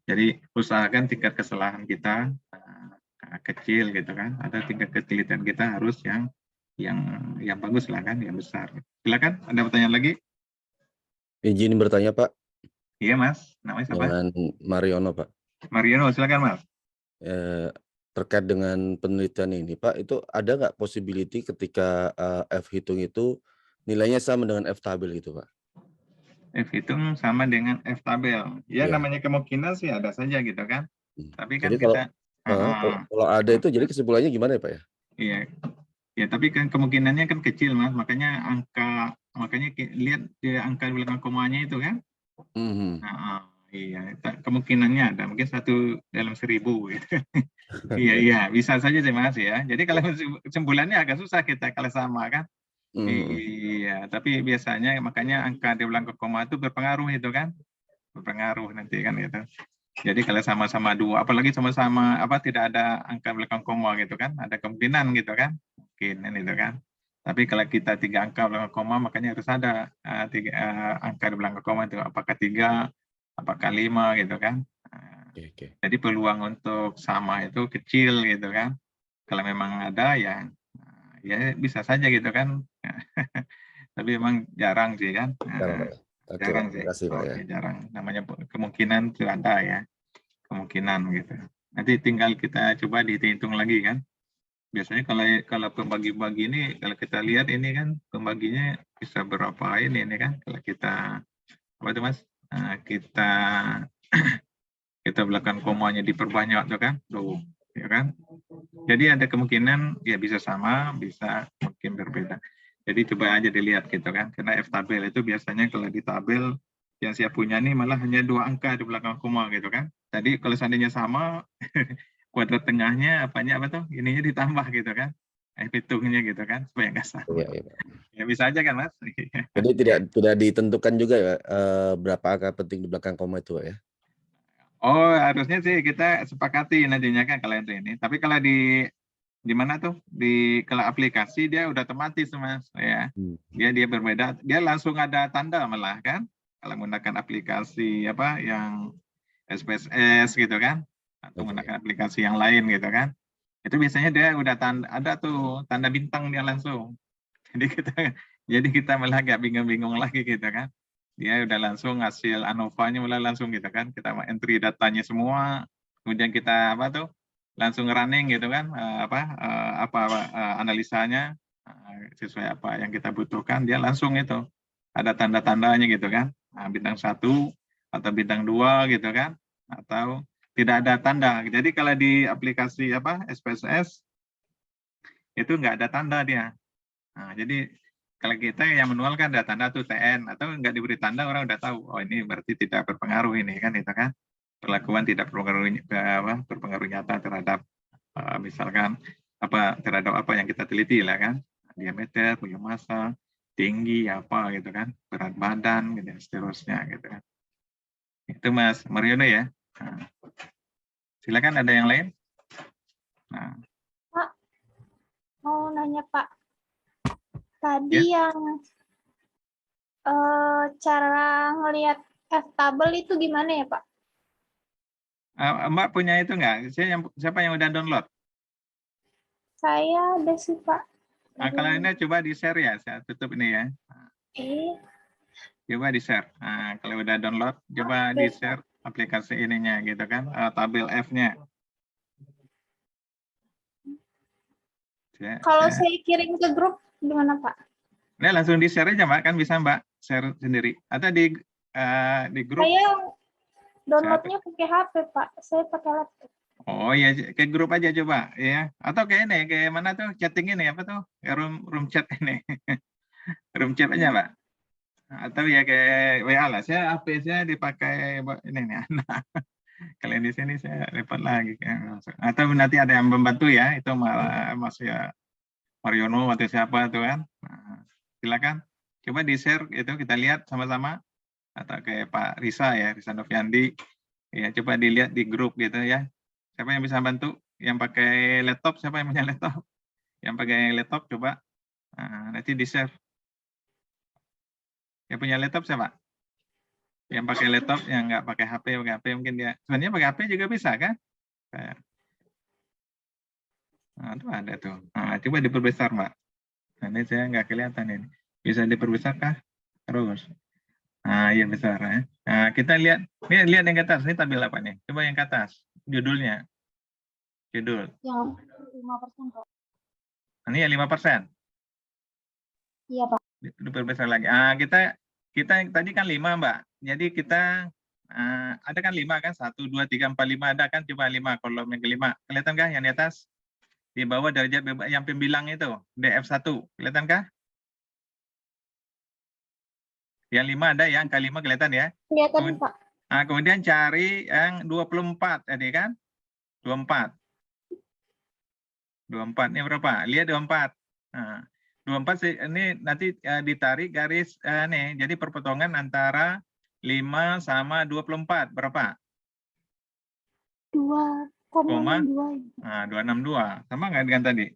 Jadi usahakan tingkat kesalahan kita kecil gitu kan, atau tingkat ketelitian kita harus yang bagus lah kan, yang besar. Silakan, ada pertanyaan lagi? Izin bertanya, Pak. Iya, Mas. Namanya siapa? Dengan Mariono, Pak. Mariono, silakan, Mas. Terkait dengan penelitian ini, Pak, itu ada nggak possibility ketika F hitung itu nilainya sama dengan F tabel gitu, Pak? F hitung sama dengan F tabel. Ya, Iya. namanya kemungkinan sih ada saja gitu kan. Tapi kan Jadi kalau kita kalau ada itu jadi kesimpulannya gimana ya, Pak, ya? iya. Ya, tapi kan kemungkinannya kan kecil, Mas. Makanya lihat di angka belakang komanya itu kan. Mhm. Iya, kemungkinannya ada mungkin 1 dalam 1000 gitu. Iya, bisa saja sih Mas ya. Jadi kalau kesimpulannya agak susah kita kalau sama kan. Mhm. Iya, tapi biasanya makanya angka di belakang koma itu berpengaruh itu kan. Berpengaruh nanti kan gitu. Jadi kalau sama-sama 2, apalagi sama-sama tidak ada angka belakang koma gitu kan, ada kemungkinan gitu kan. Mungkin itu kan. Tapi kalau kita 3 angka belakang koma makanya harus ada angka di belakang koma itu apakah 3, apakah 5 gitu kan. Oke. Jadi peluang untuk sama itu kecil gitu kan. Kalau memang ada ya bisa saja gitu kan. Tapi memang jarang sih kan. Jarang, Pak, ya? Oke, Pak. Jarang sih. Makasih, Pak, ya. Oke, jarang. Namanya kemungkinan itu ada ya. Kemungkinan gitu. Nanti tinggal kita coba dihitung lagi kan. Biasanya kalau pembagi-bagi ini kalau kita lihat ini kan pembaginya bisa berapa ini kan kalau kita apa itu Mas? Kita belakang komanya diperbanyak tuh kan. Tuh, ya kan? Jadi ada kemungkinan ya bisa sama, bisa mungkin berbeda. Jadi coba aja dilihat gitu kan. Karena F tabel itu biasanya kalau di tabel yang saya punya nih malah hanya 2 angka di belakang koma gitu kan. Tadi kalau seandainya sama kuadrat tengahnya apa tuh? Ininya ditambah gitu kan. Hitungnya gitu kan supaya nggak sama. Iya. Ya bisa aja kan Mas. Jadi tidak ditentukan juga ya, berapa angka penting di belakang koma itu, Pak, ya? Oh, harusnya sih kita sepakati nantinya kan kalau itu ini. Tapi kalau di mana tuh kalau aplikasi dia udah otomatis Mas ya. Dia berbeda, dia langsung ada tanda malah kan kalau menggunakan aplikasi yang SPSS gitu kan atau menggunakan aplikasi yang lain gitu kan. Itu biasanya dia udah ada tuh tanda bintang dia langsung. Jadi kita malah agak bingung-bingung lagi gitu kan. Dia udah langsung hasil ANOVA-nya malah langsung gitu kan. Kita entry datanya semua, kemudian kita langsung running gitu kan, analisanya sesuai apa yang kita butuhkan, dia langsung itu ada tanda-tandanya gitu kan, bintang 1 atau bintang 2 gitu kan, atau tidak ada tanda. Jadi kalau di aplikasi SPSS itu nggak ada tanda dia. Jadi kalau kita yang manual kan ada tanda tuh TN atau nggak diberi tanda orang udah tahu, oh ini berarti tidak berpengaruh ini kan itu kan. Perlakuan tidak berpengaruh nyata terhadap misalkan terhadap apa yang kita teliti lah kan, diameter, massa, tinggi apa gitu kan, berat badan gitu seterusnya gitu kan. Itu Mas Mariono ya. Silakan ada yang lain. Pak, mau nanya Pak, tadi yang cara ngelihat F tabel itu gimana ya Pak? Mbak punya itu nggak? Siapa yang udah download? Saya ada sih Pak. Kalau ini coba di-share ya, saya tutup ini ya. Coba di-share. Kalau udah download, coba di-share aplikasi ininya gitu kan, tabel F-nya. Kalau saya kirim ke grup gimana Pak? Nah, langsung di-share aja Mbak, kan bisa Mbak share sendiri. Atau di grup. Saya downloadnya pakai HP Pak, saya pakai laptop. Oh ya, ke grup aja coba ya. Atau kayak ini, kayak mana tuh chatting ini apa tuh? Room chat ini. Room chat aja Mbak. Atau ya kayak WA lah. Saya HP saya dipakai ini nih anak. Kalau di sini saya repot lagi. Atau nanti ada yang membantu ya, itu Mas ya Mariono atau siapa tuh kan. Silakan coba di-share itu kita lihat sama-sama. Atau kayak Pak Risa ya, Risa Noviandi. Ya coba dilihat di grup gitu ya. Siapa yang bisa bantu? Yang pakai laptop, siapa yang punya laptop? Yang pakai laptop coba nanti di-share. Yang punya laptop siapa? Yang pakai laptop, yang nggak pakai HP mungkin dia. Sebenarnya pakai HP juga bisa kan? Itu ada tuh. Coba diperbesar Mbak. Ini saya nggak kelihatan ini. Bisa diperbesar kah? Terus. Iya besar ya. Kita lihat yang ke atas. Ini tabel apa nih? Coba yang ke atas. Judulnya. Judul. Yang 5% Pak. Ini ya 5%. Iya Pak. Diperbesar lagi. Kita kita tadi kan 5, Mbak. Jadi kita ada kan 5 kan? 1, 2, 3, 4, 5 ada kan? Coba 5, kolom yang kelima. Kelihatan kah yang di atas? Di bawah derajat bebas yang pembilang itu, DF1. Kelihatan kah? Yang 5 ada ya, angka 5 kelihatan ya? Kelihatan, Pak. Nah, kemudian cari yang 24 tadi kan? 24. 24 ini berapa? Lihat 24. Nah, 24 sih ini nanti ditarik garis nih. Jadi perpotongan antara 5 sama 24 berapa? 2,62. Nah, 262. Sama nggak dengan tadi?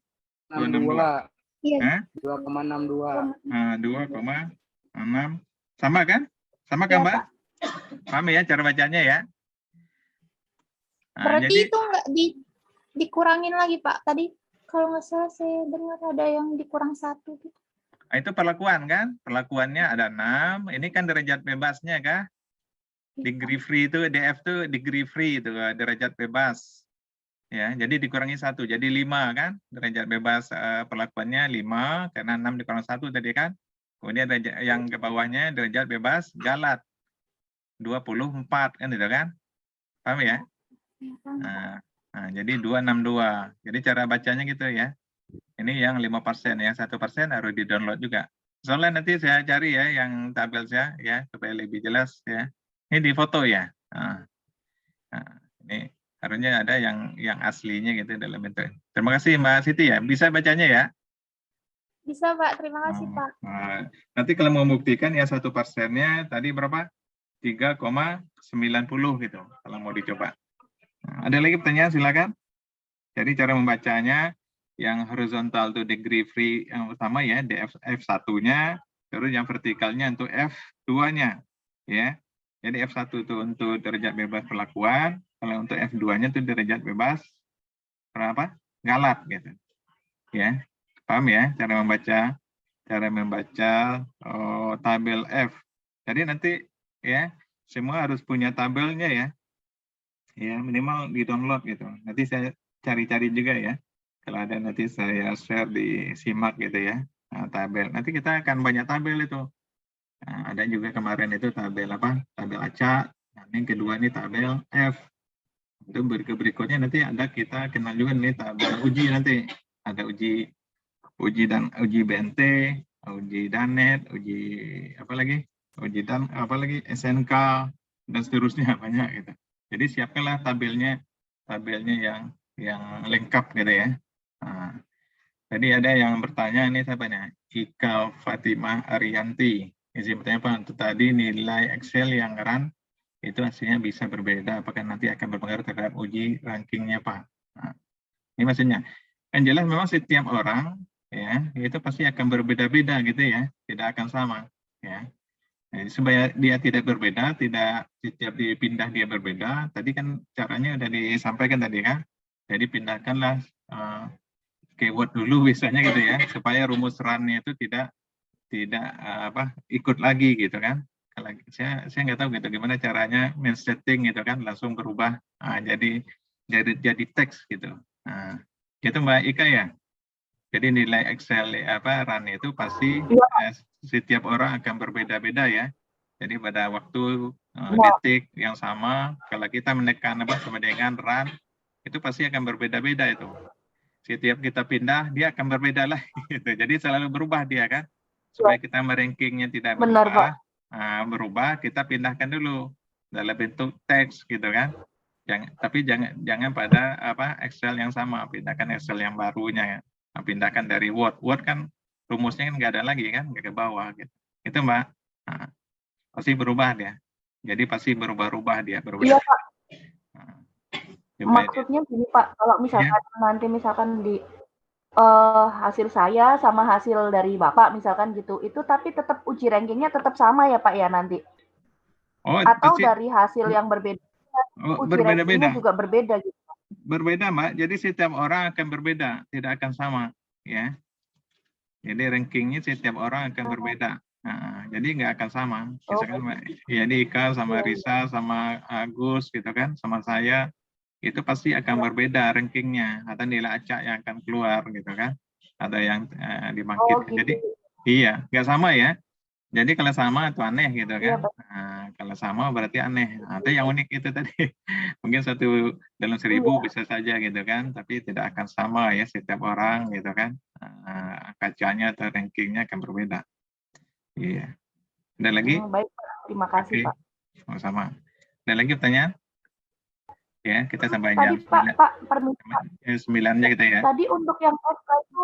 62. Iya. 2,62. Nah, 2,6. Sama kan? Sama Iya, kan, Mbak? Pak. Paham ya cara bacanya ya? Nah, Berarti jadi itu nggak dikurangin lagi, Pak. Tadi kalau nggak salah saya dengar ada yang dikurang 1 gitu. itu perlakuan kan? Perlakuannya ada 6. Ini kan derajat bebasnya kah? Degree free itu DF itu degree free itu derajat bebas. Ya, jadi dikurangi 1 jadi 5 kan? Derajat bebas perlakuannya 5 karena 6 dikurang 1 tadi kan? Kemudian derajat yang ke bawahnya derajat bebas galat 24 kan itu kan? Paham ya? Nah, jadi 262. Jadi cara bacanya gitu ya. Ini yang 5%, yang 1% harus di-download juga. Soalnya nanti saya cari ya yang tabel saya ya supaya lebih jelas ya. Ini di foto ya. Nah, ini harusnya ada yang aslinya gitu dalam bentuk. Terima kasih Mbak Siti ya. Bisa bacanya ya? Bisa, Pak. Terima kasih, Pak. Nah, nanti kalau mau membuktikan ya 1%-nya tadi berapa? 3,90 gitu kalau mau dicoba. Nah, ada lagi pertanyaan silakan. Jadi cara membacanya yang horizontal itu degree free yang utama ya F1-nya, terus yang vertikalnya untuk F2-nya ya. Jadi F1 itu untuk derajat bebas perlakuan, kalau untuk F2-nya itu derajat bebas berapa? Galat gitu. Ya. Paham ya cara membaca tabel F. Jadi nanti ya semua harus punya tabelnya ya. Ya, minimal di-download gitu. Nanti saya cari-cari juga ya. Kalau ada nanti saya share di Simak gitu ya. Nah, tabel. Nanti kita akan banyak tabel itu. Nah, ada juga kemarin itu tabel apa? Tabel acak. Nah, yang kedua ini tabel F. Itu berikutnya nanti ada kita kenal juga nih tabel uji nanti. Ada uji BNT, uji Danet, uji apa lagi? SNK dan seterusnya banyak gitu. Jadi siapkanlah tabelnya yang lengkap gitu ya. Nah, tadi ada yang bertanya ini siapanya? Ika Fatimah Arianti. Izin bertanya Pak, untuk tadi nilai Excel yang run itu hasilnya bisa berbeda. Apakah nanti akan berpengaruh terhadap uji rankingnya Pak? Nah, ini maksudnya. Yang jelas memang setiap orang ya itu pasti akan berbeda-beda gitu ya, tidak akan sama ya. Nah, supaya dia tidak berbeda, tidak setiap dipindah dia berbeda. Tadi kan caranya udah disampaikan tadi kan. Jadi pindahkanlah keyword dulu biasanya gitu ya, supaya rumus run-nya itu tidak ikut lagi gitu kan. Kalau saya nggak tahu gitu gimana caranya men-setting gitu kan langsung berubah jadi teks gitu. Nah, gitu Mbak Ika ya. Jadi nilai Excel run itu pasti setiap orang akan berbeda-beda ya. Jadi pada waktu detik yang sama, kalau kita menekan sama dengan run, itu pasti akan berbeda-beda itu. Setiap kita pindah, dia akan berbeda lah. Gitu. Jadi selalu berubah dia kan. Supaya kita merankingnya tidak berubah, kita pindahkan dulu dalam bentuk teks gitu kan. Tapi jangan pada Excel yang sama, pindahkan Excel yang barunya ya. Pindahkan dari Word. Word kan rumusnya kan nggak ada lagi kan, nggak ke bawah gitu. Itu Mbak. Nah, pasti berubah dia. Jadi pasti berubah-ubah dia. Iya Pak. Nah, maksudnya gini Pak, kalau misalkan nanti di hasil saya sama hasil dari Bapak misalkan gitu, itu tapi tetap uji rankingnya tetap sama ya Pak ya nanti? Atau pasti, dari hasil yang berbeda, uji rankingnya juga berbeda gitu? Berbeda Mbak, jadi setiap orang akan berbeda, tidak akan sama ya. Jadi rankingnya setiap orang akan berbeda. Nah, jadi nggak akan sama. Misalkan jadi Ika sama Risa sama Agus gitu kan, sama saya itu pasti akan berbeda rankingnya atau nilai acak yang akan keluar gitu kan, ada yang dimangkitkan. Gitu. Jadi iya nggak sama ya. Jadi kalau sama itu aneh gitu Iya, kan. Pak. Nah, kalau sama berarti aneh. Nah, itu yang unik itu tadi. Mungkin satu dalam 1000 Iya. bisa saja gitu kan, tapi tidak akan sama ya setiap orang gitu kan. Kacanya atau rankingnya akan berbeda. Iya. Ada lagi? Baik, Pak. Terima kasih, Oke, Pak. sama-sama. Ada lagi pertanyaan? Ya, kita sampai Tadi, jam Pak, permintaan. 9-nya kita ya. Tadi untuk yang FK itu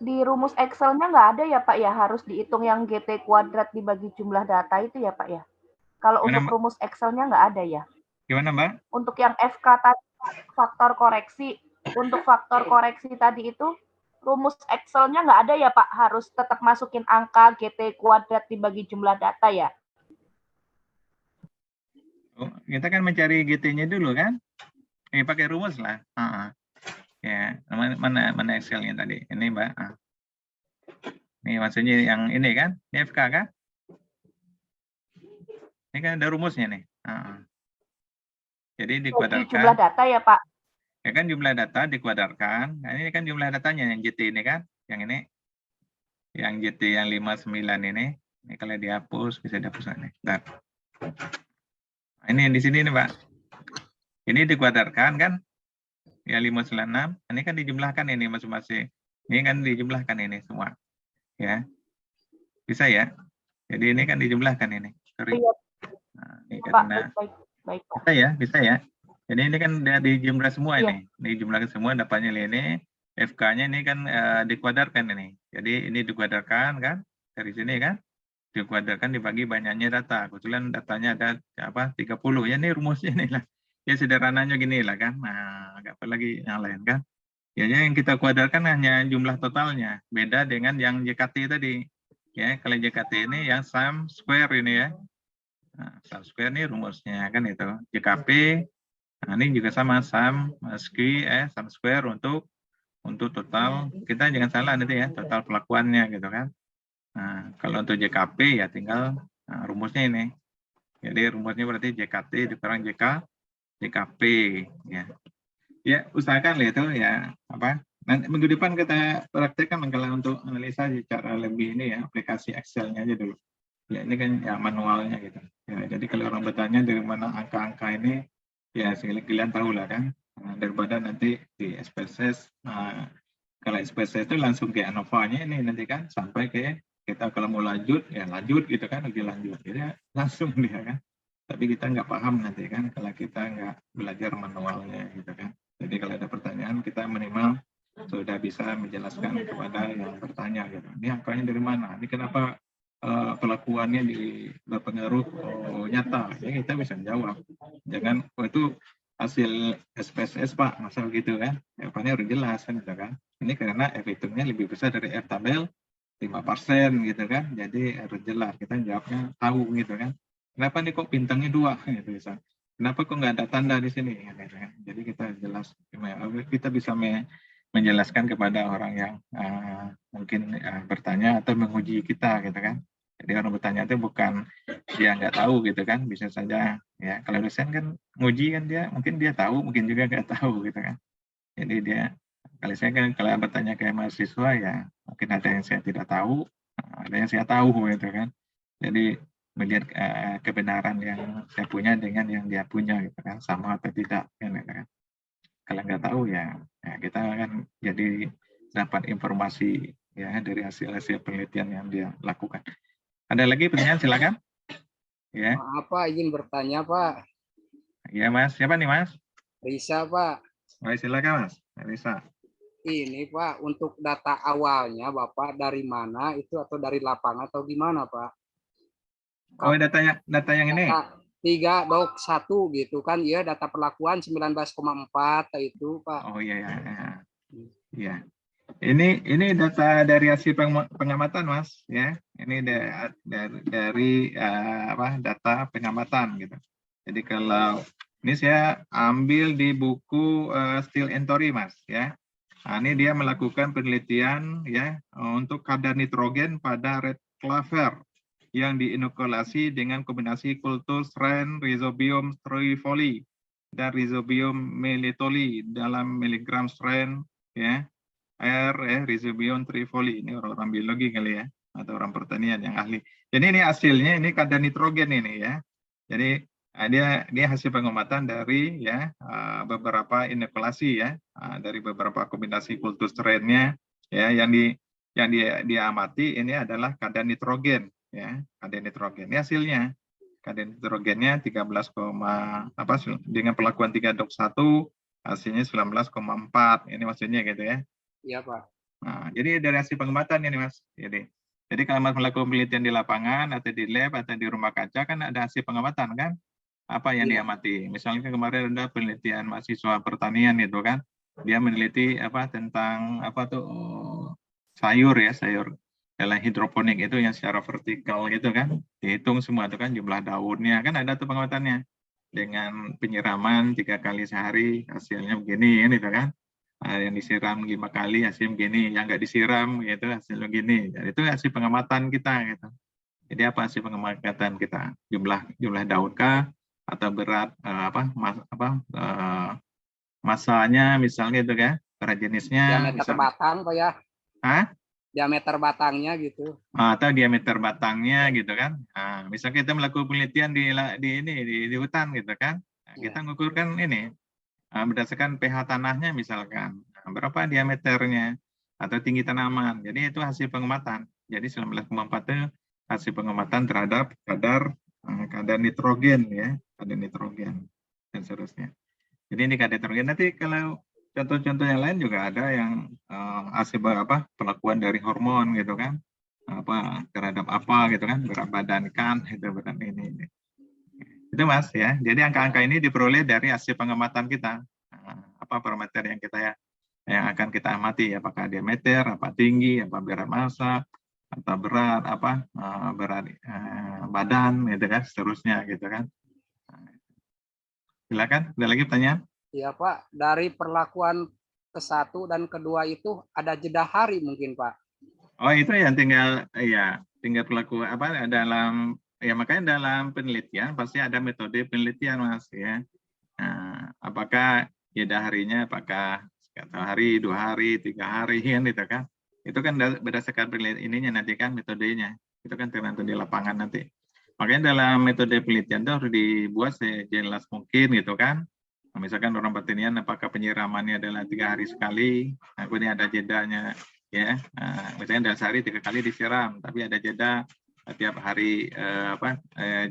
di rumus Excel-nya nggak ada ya, Pak ya? Harus dihitung yang GT kuadrat dibagi jumlah data itu ya, Pak ya? Kalau Gimana, untuk Mbak? rumus Excel-nya nggak ada ya? Gimana, Mbak? Untuk yang FK tadi, faktor koreksi. Untuk faktor koreksi tadi itu, rumus Excel-nya nggak ada ya, Pak? Harus tetap masukin angka GT kuadrat dibagi jumlah data ya? Oh, kita kan mencari GT-nya dulu kan? Ini pakai rumus lah. Ya, mana Excel-nya tadi? Ini, Mbak. Ini maksudnya yang ini kan? Ini FK kan? Ini kan ada rumusnya nih. Jadi dikuadarkan. Jumlah data ya, Pak? Ya kan jumlah data dikuadarkan. Nah, ini kan jumlah datanya yang GT ini kan? Yang ini. Yang GT yang 59 ini. Ini kalau dihapus, bisa dihapus ini. Nah, ini yang di sini nih, Pak. Ini dikuadarkan kan? Ya 596. Ini kan dijumlahkan ini masing-masing. Ini kan dijumlahkan ini semua. Ya. Bisa ya? Jadi ini kan dijumlahkan ini. Sorry. Nah, ini karena baik, Pak. Bisa ya, bisa ya. Jadi ini kan udah dijumlah semua Iya. ini. Dijumlahkan semua dapatnya ini. FK-nya ini kan dikuadarkan ini. Jadi ini dikuadarkan kan dari sini kan. Dikuadarkan dibagi banyaknya data. Kebetulan datanya ada 30. Ya ini rumusnya nih lah. Ya sederhananya gini lah kan. Nah, nggak apa lagi yang lain kan. Ya yang kita kuadarkan hanya jumlah totalnya. Beda dengan yang JKT tadi. Ya, kalau JKT ini yang sum square ini ya. Nah, sum square ini rumusnya kan itu. JKP, nah ini juga sama sum sum square untuk total. Kita jangan salah nanti ya, total pelakuannya gitu kan. Nah, kalau untuk JKP ya tinggal rumusnya ini. Jadi rumusnya berarti JKT dikurang JKP ya. Ya, usahakan lah itu ya nanti minggu depan kita praktekkan kalau untuk analisa secara lebih ini ya, aplikasi Excel-nya aja dulu. Ya ini kan ya manualnya gitu. Ya, jadi kalau orang bertanya dari mana angka-angka ini, ya kalian tahu lah kan. Daripada nanti di SPSS, kalau SPSS itu langsung ke ANOVA-nya ini nanti kan sampai ke kita kalau mau lanjut ya lanjut gitu kan, lebih lanjut. Jadi langsung dia kan. Tapi kita nggak paham nanti kan kalau kita nggak belajar manualnya gitu kan. Jadi kalau ada pertanyaan kita minimal sudah bisa menjelaskan kepada yang bertanya gitu. Ini angkanya dari mana? Ini kenapa pelakuannya berpengaruh nyata? Ya kita bisa jawab. Jangan itu hasil SPSS Pak, masa begitu kan? F-nya udah jelas kan gitu kan. Ini karena F hitungnya lebih besar dari F tabel 5% gitu kan. Jadi harus jelas kita jawabnya tahu gitu kan. Kenapa nih kok bintangnya 2 gitu bisa. Kenapa kok nggak ada tanda di sini? Jadi kita jelas, kita bisa menjelaskan kepada orang yang mungkin bertanya atau menguji kita gitu kan. Jadi orang bertanya itu bukan dia nggak tahu gitu kan, bisa saja ya. Kalau dosen kan nguji kan dia mungkin dia tahu, mungkin juga nggak tahu gitu kan. Jadi dia kalau saya kan kalau bertanya ke mahasiswa ya mungkin ada yang saya tidak tahu, ada yang saya tahu gitu kan. Jadi melihat kebenaran yang saya punya dengan yang dia punya gitu kan, sama atau tidak gitu kan. Kalau nggak tahu ya kita kan jadi dapat informasi ya dari hasil penelitian yang dia lakukan. Ada lagi pertanyaan, silakan. Ya. Apa izin bertanya Pak? Ya Mas, siapa nih Mas? Risa Pak. Baik, silakan Mas. Risa. Ini Pak, untuk data awalnya Bapak dari mana itu, atau dari lapangan atau gimana Pak? Oh, data yang ini. 3.1 gitu kan, ya data perlakuan 19,4 itu Pak. Oh iya. Iya. Ini data dari hasil pengamatan Mas ya. Ini dari data pengamatan gitu. Jadi kalau ini saya ambil di buku Steele and Torrey Mas ya. Nah, ini dia melakukan penelitian ya untuk kadar nitrogen pada red clover yang diinokulasi dengan kombinasi kultur strain Rhizobium trifoli dan Rhizobium melitoli dalam miligram strain ya. Rhizobium trifoli, ini orang-orang biologi kali ya. atau orang pertanian yang ahli. Jadi ini hasilnya ini kadar nitrogen ini ya. Jadi dia hasil pengamatan dari ya beberapa inokulasi ya, dari beberapa kombinasi kultur strain-nya ya yang dia amati ini adalah kadar nitrogen ya, kadar nitrogen. Ini hasilnya kadar nitrogennya 13, dengan perlakuan 3.1 hasilnya 19,4. Ini maksudnya gitu ya. Iya, Pak. Nah, jadi dari hasil pengamatan ini Mas. Jadi kalau Mas melakukan penelitian di lapangan atau di lab atau di rumah kaca kan ada hasil pengamatan kan? Apa yang diamati? Misalnya kemarin ada penelitian mahasiswa pertanian itu kan, dia meneliti tentang sayur dalam hidroponik itu yang secara vertikal gitu kan, dihitung semua itu kan jumlah daunnya kan ada tuh pengamatannya dengan penyiraman 3 kali sehari hasilnya begini kan itu kan. Yang disiram 5 kali hasil begini, yang nggak disiram gitu hasilnya begini. Dan itu hasil pengamatan kita gitu. Jadi apa hasil pengamatan kita? Jumlah daun kah atau berat masanya misalnya itu kan, berat jenisnya. Diameter batang Pak ya. Hah? Diameter batangnya gitu. Atau diameter batangnya gitu kan. Nah, misalnya kita melakukan penelitian di hutan gitu kan. Nah, kita mengukurkan ini berdasarkan pH tanahnya misalkan berapa diameternya atau tinggi tanaman. Jadi itu hasil pengamatan. Jadi 19,4 itu hasil pengamatan terhadap kadar nitrogen ya, kadar nitrogen dan seterusnya. Jadi ini kadar nitrogen. Nanti kalau contoh-contoh yang lain juga ada yang hasil perlakuan dari hormon gitu kan, terhadap apa gitu kan, berat badan kan, itu berat ini. Itu Mas ya. Jadi angka-angka ini diperoleh dari hasil pengamatan kita. Apa parameter yang akan kita amati, apakah diameter, apa tinggi, apa berat massa, atau berat berat badan gitu kan, seterusnya gitu kan. Silakan, ada lagi pertanyaan? Iya Pak, dari perlakuan ke-1 dan kedua itu ada jeda hari mungkin Pak. Oh itu yang tinggal perlakuan dalam makanya dalam penelitian pasti ada metode penelitian Mas ya. Nah, apakah jeda harinya apakah 1 hari, 2 hari, 3 hari kan gitu kan. Itu kan berdasarkan penelitian ininya nanti kan metodenya. Itu kan tergantung di lapangan nanti. Makanya dalam metode penelitian itu harus dibuat sejelas mungkin gitu kan. Nah, misalkan orang pertanian apakah penyiramannya adalah 3 hari sekali, nah, kemudian ada jedanya ya. Misalnya dalam sehari 3 kali disiram, tapi ada jeda tiap hari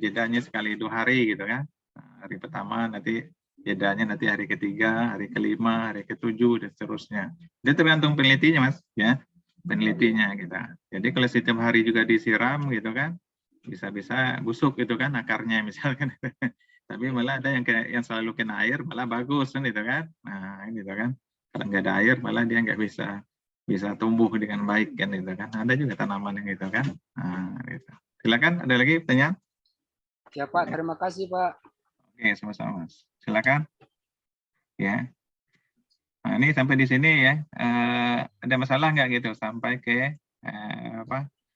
jedanya sekali 2 hari gitu kan. Nah, hari pertama nanti jedanya nanti hari ketiga, hari kelima, hari ketujuh dan seterusnya. Itu tergantung penelitinya Mas ya, penelitinya gitu. Jadi kalau setiap hari juga disiram gitu kan, bisa-bisa busuk gitu kan akarnya misalkan. Tapi malah ada yang selalu kena air malah bagus kan gitu kan. Nah gitu kan. Kalau nggak ada air malah dia nggak bisa tumbuh dengan baik kan gitu kan. Ada juga tanaman yang gitu kan. Nah, gitu. Silakan, ada lagi pertanyaan? Ya Pak, terima kasih Pak. Oke, sama-sama Mas. Silakan. Ya. Nah, ini sampai di sini ya. Ada masalah nggak gitu sampai ke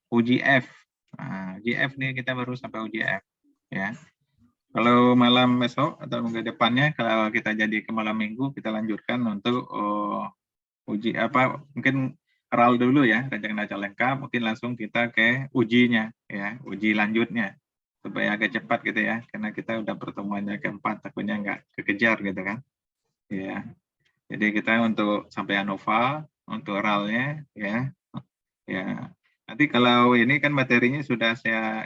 uji F. Nah, uji F nih kita baru sampai uji F ya. Kalau malam besok atau minggu depannya kalau kita jadi ke malam minggu kita lanjutkan untuk uji mungkin RAL dulu ya, rencana acak lengkap, mungkin langsung kita ke ujinya ya, uji lanjutnya supaya agak cepat gitu ya, karena kita udah pertemuannya keempat takutnya nggak kekejar gitu kan ya. Jadi kita untuk sampai ANOVA untuk RAL-nya ya nanti kalau ini kan materinya sudah saya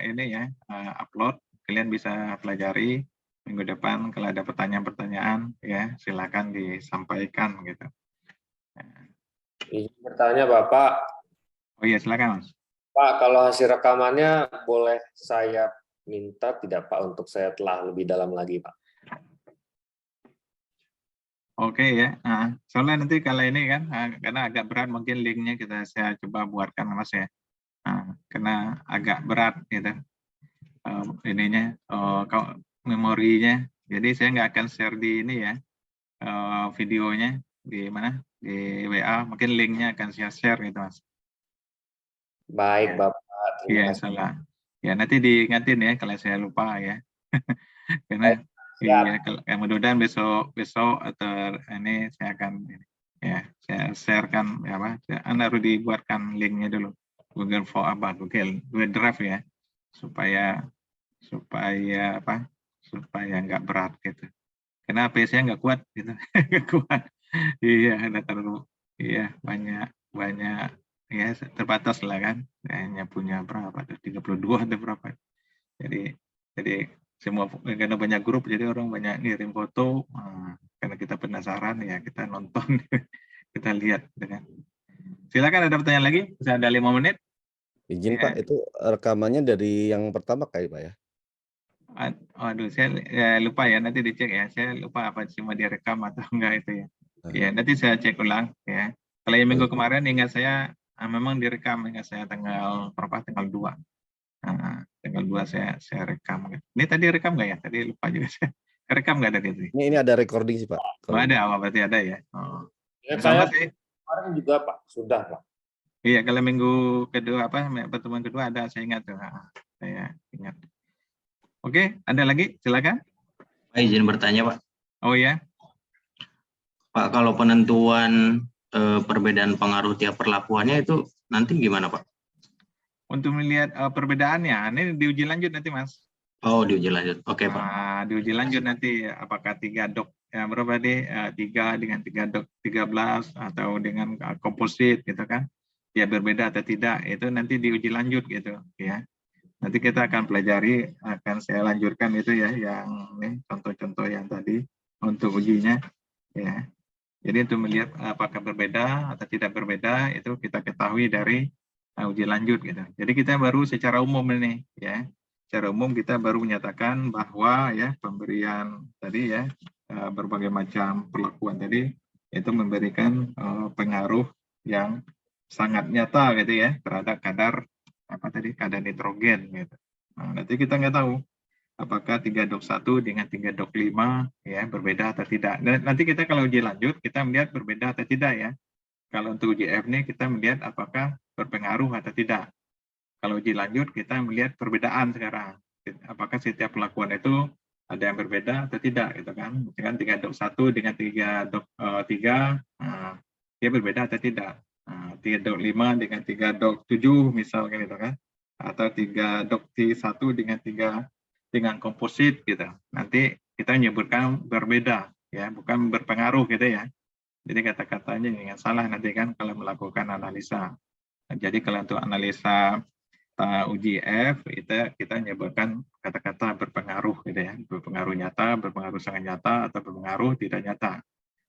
upload, kalian bisa pelajari minggu depan. Kalau ada pertanyaan-pertanyaan ya silakan disampaikan gitu. Izin bertanya Bapak. Oh iya silakan Mas. Pak, kalau hasil rekamannya boleh saya minta tidak Pak untuk saya telah lebih dalam lagi Pak? Oke ya. Soalnya nanti kalau ini kan karena agak berat mungkin linknya saya coba buatkan Mas ya. Karena agak berat gitu memorinya. Jadi saya nggak akan share di ini ya videonya di mana di WA. Mungkin linknya akan saya share gitu Mas. Baik Bapak. Iya salah. Ya nanti diingatin ya kalau saya lupa ya. Karena mudah-mudahan besok atau ini saya akan saya sharekan Anda harus dibuatkan linknya dulu. Google Drive ya, supaya apa? Supaya nggak berat gitu. Karena HP saya nggak kuat gitu, nggak kuat. Iya, ada terlalu, iya banyak ya terbatas lah kan. Hanya punya berapa? 32 atau berapa? Jadi semua karena banyak grup, jadi orang banyak ngirim foto. Karena kita penasaran ya kita nonton, kita lihat. Gitu kan. Silakan ada pertanyaan lagi, bisa ada 5 menit. Izin Ya. Pak, itu rekamannya dari yang pertama kali Pak ya? Aduh, saya lupa ya, nanti dicek ya. Saya lupa apa cuma direkam atau enggak itu ya. Ya, nanti saya cek ulang ya. Kalau yang minggu kemarin ingat saya memang direkam, ingat saya tanggal berapa? Tanggal 2. Tanggal 2 saya rekam. Ini tadi rekam nggak ya? Tadi lupa juga saya. Rekam nggak tadi itu? Ini ada recording sih Pak. Oh, ada, berarti ada ya. Oh. Ya, Sama saya sih. kemarin juga Pak, sudah Pak. Iya, kalau minggu kedua pertemuan kedua ada, saya ingat tuh. Saya ingat. Oke, ada lagi? Silakan. Pak, izin bertanya Pak. Oh ya. Pak, kalau penentuan perbedaan pengaruh tiap perlakuannya itu nanti gimana Pak? Untuk melihat perbedaannya, ini diuji lanjut nanti Mas. Oh, diuji lanjut. Oke Pak. Diuji lanjut nanti apakah 3 dok berapa deh? 3 dengan 3 dok 13 atau dengan komposit gitu kan? Ya berbeda atau tidak, itu nanti diuji lanjut gitu ya. Nanti kita akan pelajari, akan saya lanjutkan itu ya, yang contoh-contoh yang tadi untuk ujinya ya. Jadi untuk melihat apakah berbeda atau tidak berbeda itu kita ketahui dari uji lanjut gitu. Jadi kita baru secara umum ini ya. Secara umum kita baru menyatakan bahwa ya pemberian tadi ya berbagai macam perlakuan tadi itu memberikan pengaruh yang sangat nyata gitu ya terhadap kadar nitrogen gitu. Nanti kita nggak tahu apakah 3 dok 1 dengan 3 dok 5 ya berbeda atau tidak. Nanti kita kalau uji lanjut kita melihat berbeda atau tidak ya. Kalau untuk uji F nih kita melihat apakah berpengaruh atau tidak. Kalau uji lanjut kita melihat perbedaan sekarang. Apakah setiap perlakuan itu ada yang berbeda atau tidak gitu kan. Misalkan 3 dok 1 dengan 3 dok 3 dia berbeda atau tidak. 3 dok 5 dengan 3 dok 7 misalkan gitu kan. Atau 3 dok 1 dengan komposit gitu. Nanti kita menyebutkan berbeda ya, bukan berpengaruh gitu ya. Jadi kata-katanya jangan salah nanti kan kalau melakukan analisa. Jadi kalau untuk analisa uji F itu kita menyebutkan kata-kata berpengaruh gitu ya. Berpengaruh nyata, berpengaruh sangat nyata, atau berpengaruh tidak nyata.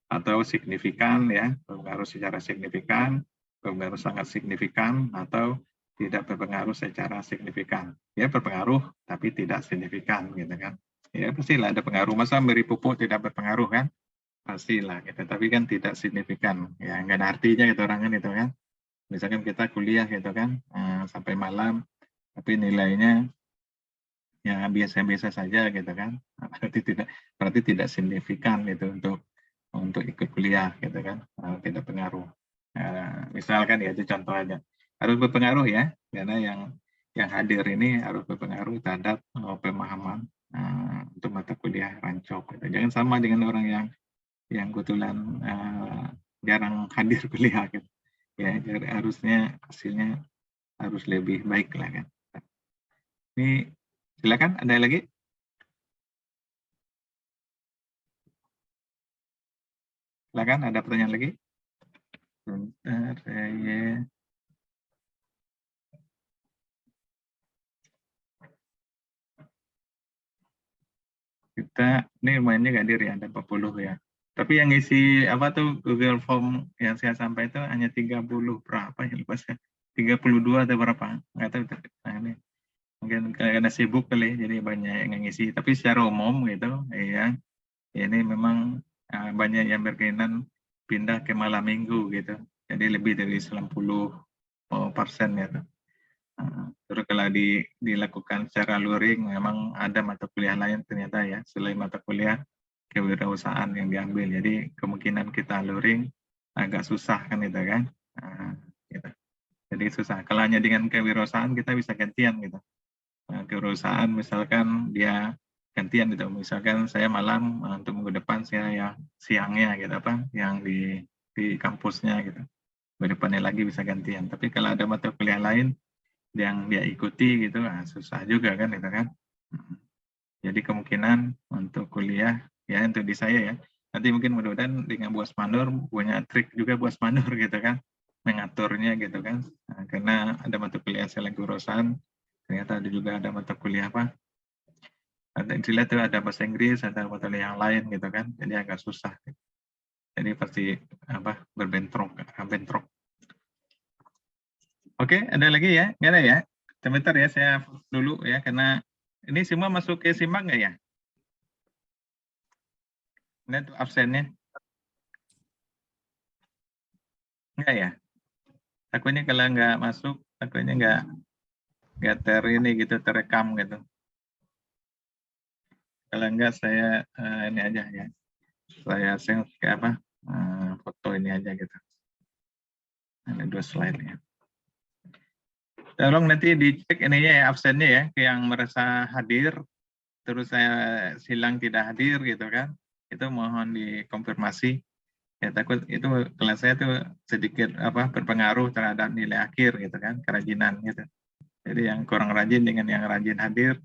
Atau signifikan ya, berpengaruh secara signifikan, berpengaruh sangat signifikan, atau tidak berpengaruh secara signifikan. Ya berpengaruh tapi tidak signifikan gitu kan. Ya pastilah ada pengaruh. Masa beri pupuk tidak berpengaruh kan? Pastilah gitu. Tapi kan tidak signifikan. Ya nggak ada artinya gitu orang kan itu kan. Misalkan kita kuliah gitu kan sampai malam tapi nilainya ya biasa-biasa saja gitu kan. Berarti tidak signifikan gitu untuk ikut kuliah gitu kan. Tidak pengaruh. Misalkan ya itu contoh aja. Harus berpengaruh ya, karena yang hadir ini harus berpengaruh terhadap pemahaman untuk mata kuliah rancop. Gitu. Jangan sama dengan orang yang kebetulan jarang hadir kuliah. Gitu. Ya, jadi harusnya hasilnya harus lebih baik lah kan. Ini silakan ada lagi. Silakan ada pertanyaan lagi. Sebentar saya. Kita ini lumayannya nggak diri ada 40 ya. Tapi yang isi apa tuh Google Form yang saya sampaikan itu hanya 30 berapa ya lupa saya. 32 atau berapa? Nggak tahu. Nah, ini mungkin karena sibuk kali jadi banyak yang ngisi. Tapi secara umum gitu ya. Ini memang banyak yang berkeinginan pindah ke malam minggu gitu. Jadi lebih dari 90% ya tuh. Terus kalau dilakukan secara luring memang ada mata kuliah lain ternyata ya selain mata kuliah kewirausahaan yang diambil. Jadi kemungkinan kita luring agak susah kan itu kan. Gitu. Jadi susah. Kalau hanya dengan kewirausahaan kita bisa gantian gitu. Kewirausahaan misalkan dia gantian gitu. Misalkan saya malam untuk minggu depan saya yang siangnya gitu apa yang di kampusnya gitu. berdepannya lagi bisa gantian. Tapi kalau ada mata kuliah lain yang dia ikuti gitu, susah juga kan itu kan. Jadi kemungkinan untuk kuliah ya untuk di saya ya. Nanti mungkin mudah-mudahan dengan Bos Manur punya trik juga Bos Manur gitu kan, mengaturnya gitu kan. Nah, karena ada mata kuliah selengkurosan, ternyata ada juga ada mata kuliah apa? Ada istilah itu ada bahasa Inggris, ada mata kuliah yang lain gitu kan. Jadi agak susah. Jadi pasti apa bentrok. Oke, ada lagi ya? Nggak ada ya? Sebentar ya, saya dulu ya, karena ini semua masuk ke simak nggak ya? Ini tuh absennya. Enggak ya? Takutnya kalau nggak masuk, takutnya nggak ini gitu, terekam gitu. Kalau enggak saya ini aja ya. Saya save ke apa? Foto ini aja gitu. Ada 2 slide ya. Tolong nanti dicek ininya ya, absennya ya, yang merasa hadir, terus saya silang tidak hadir gitu kan. Itu mohon dikonfirmasi. Ya takut itu kelas saya tuh sedikit apa berpengaruh terhadap nilai akhir gitu kan, kerajinan gitu. Jadi yang kurang rajin dengan yang rajin hadir,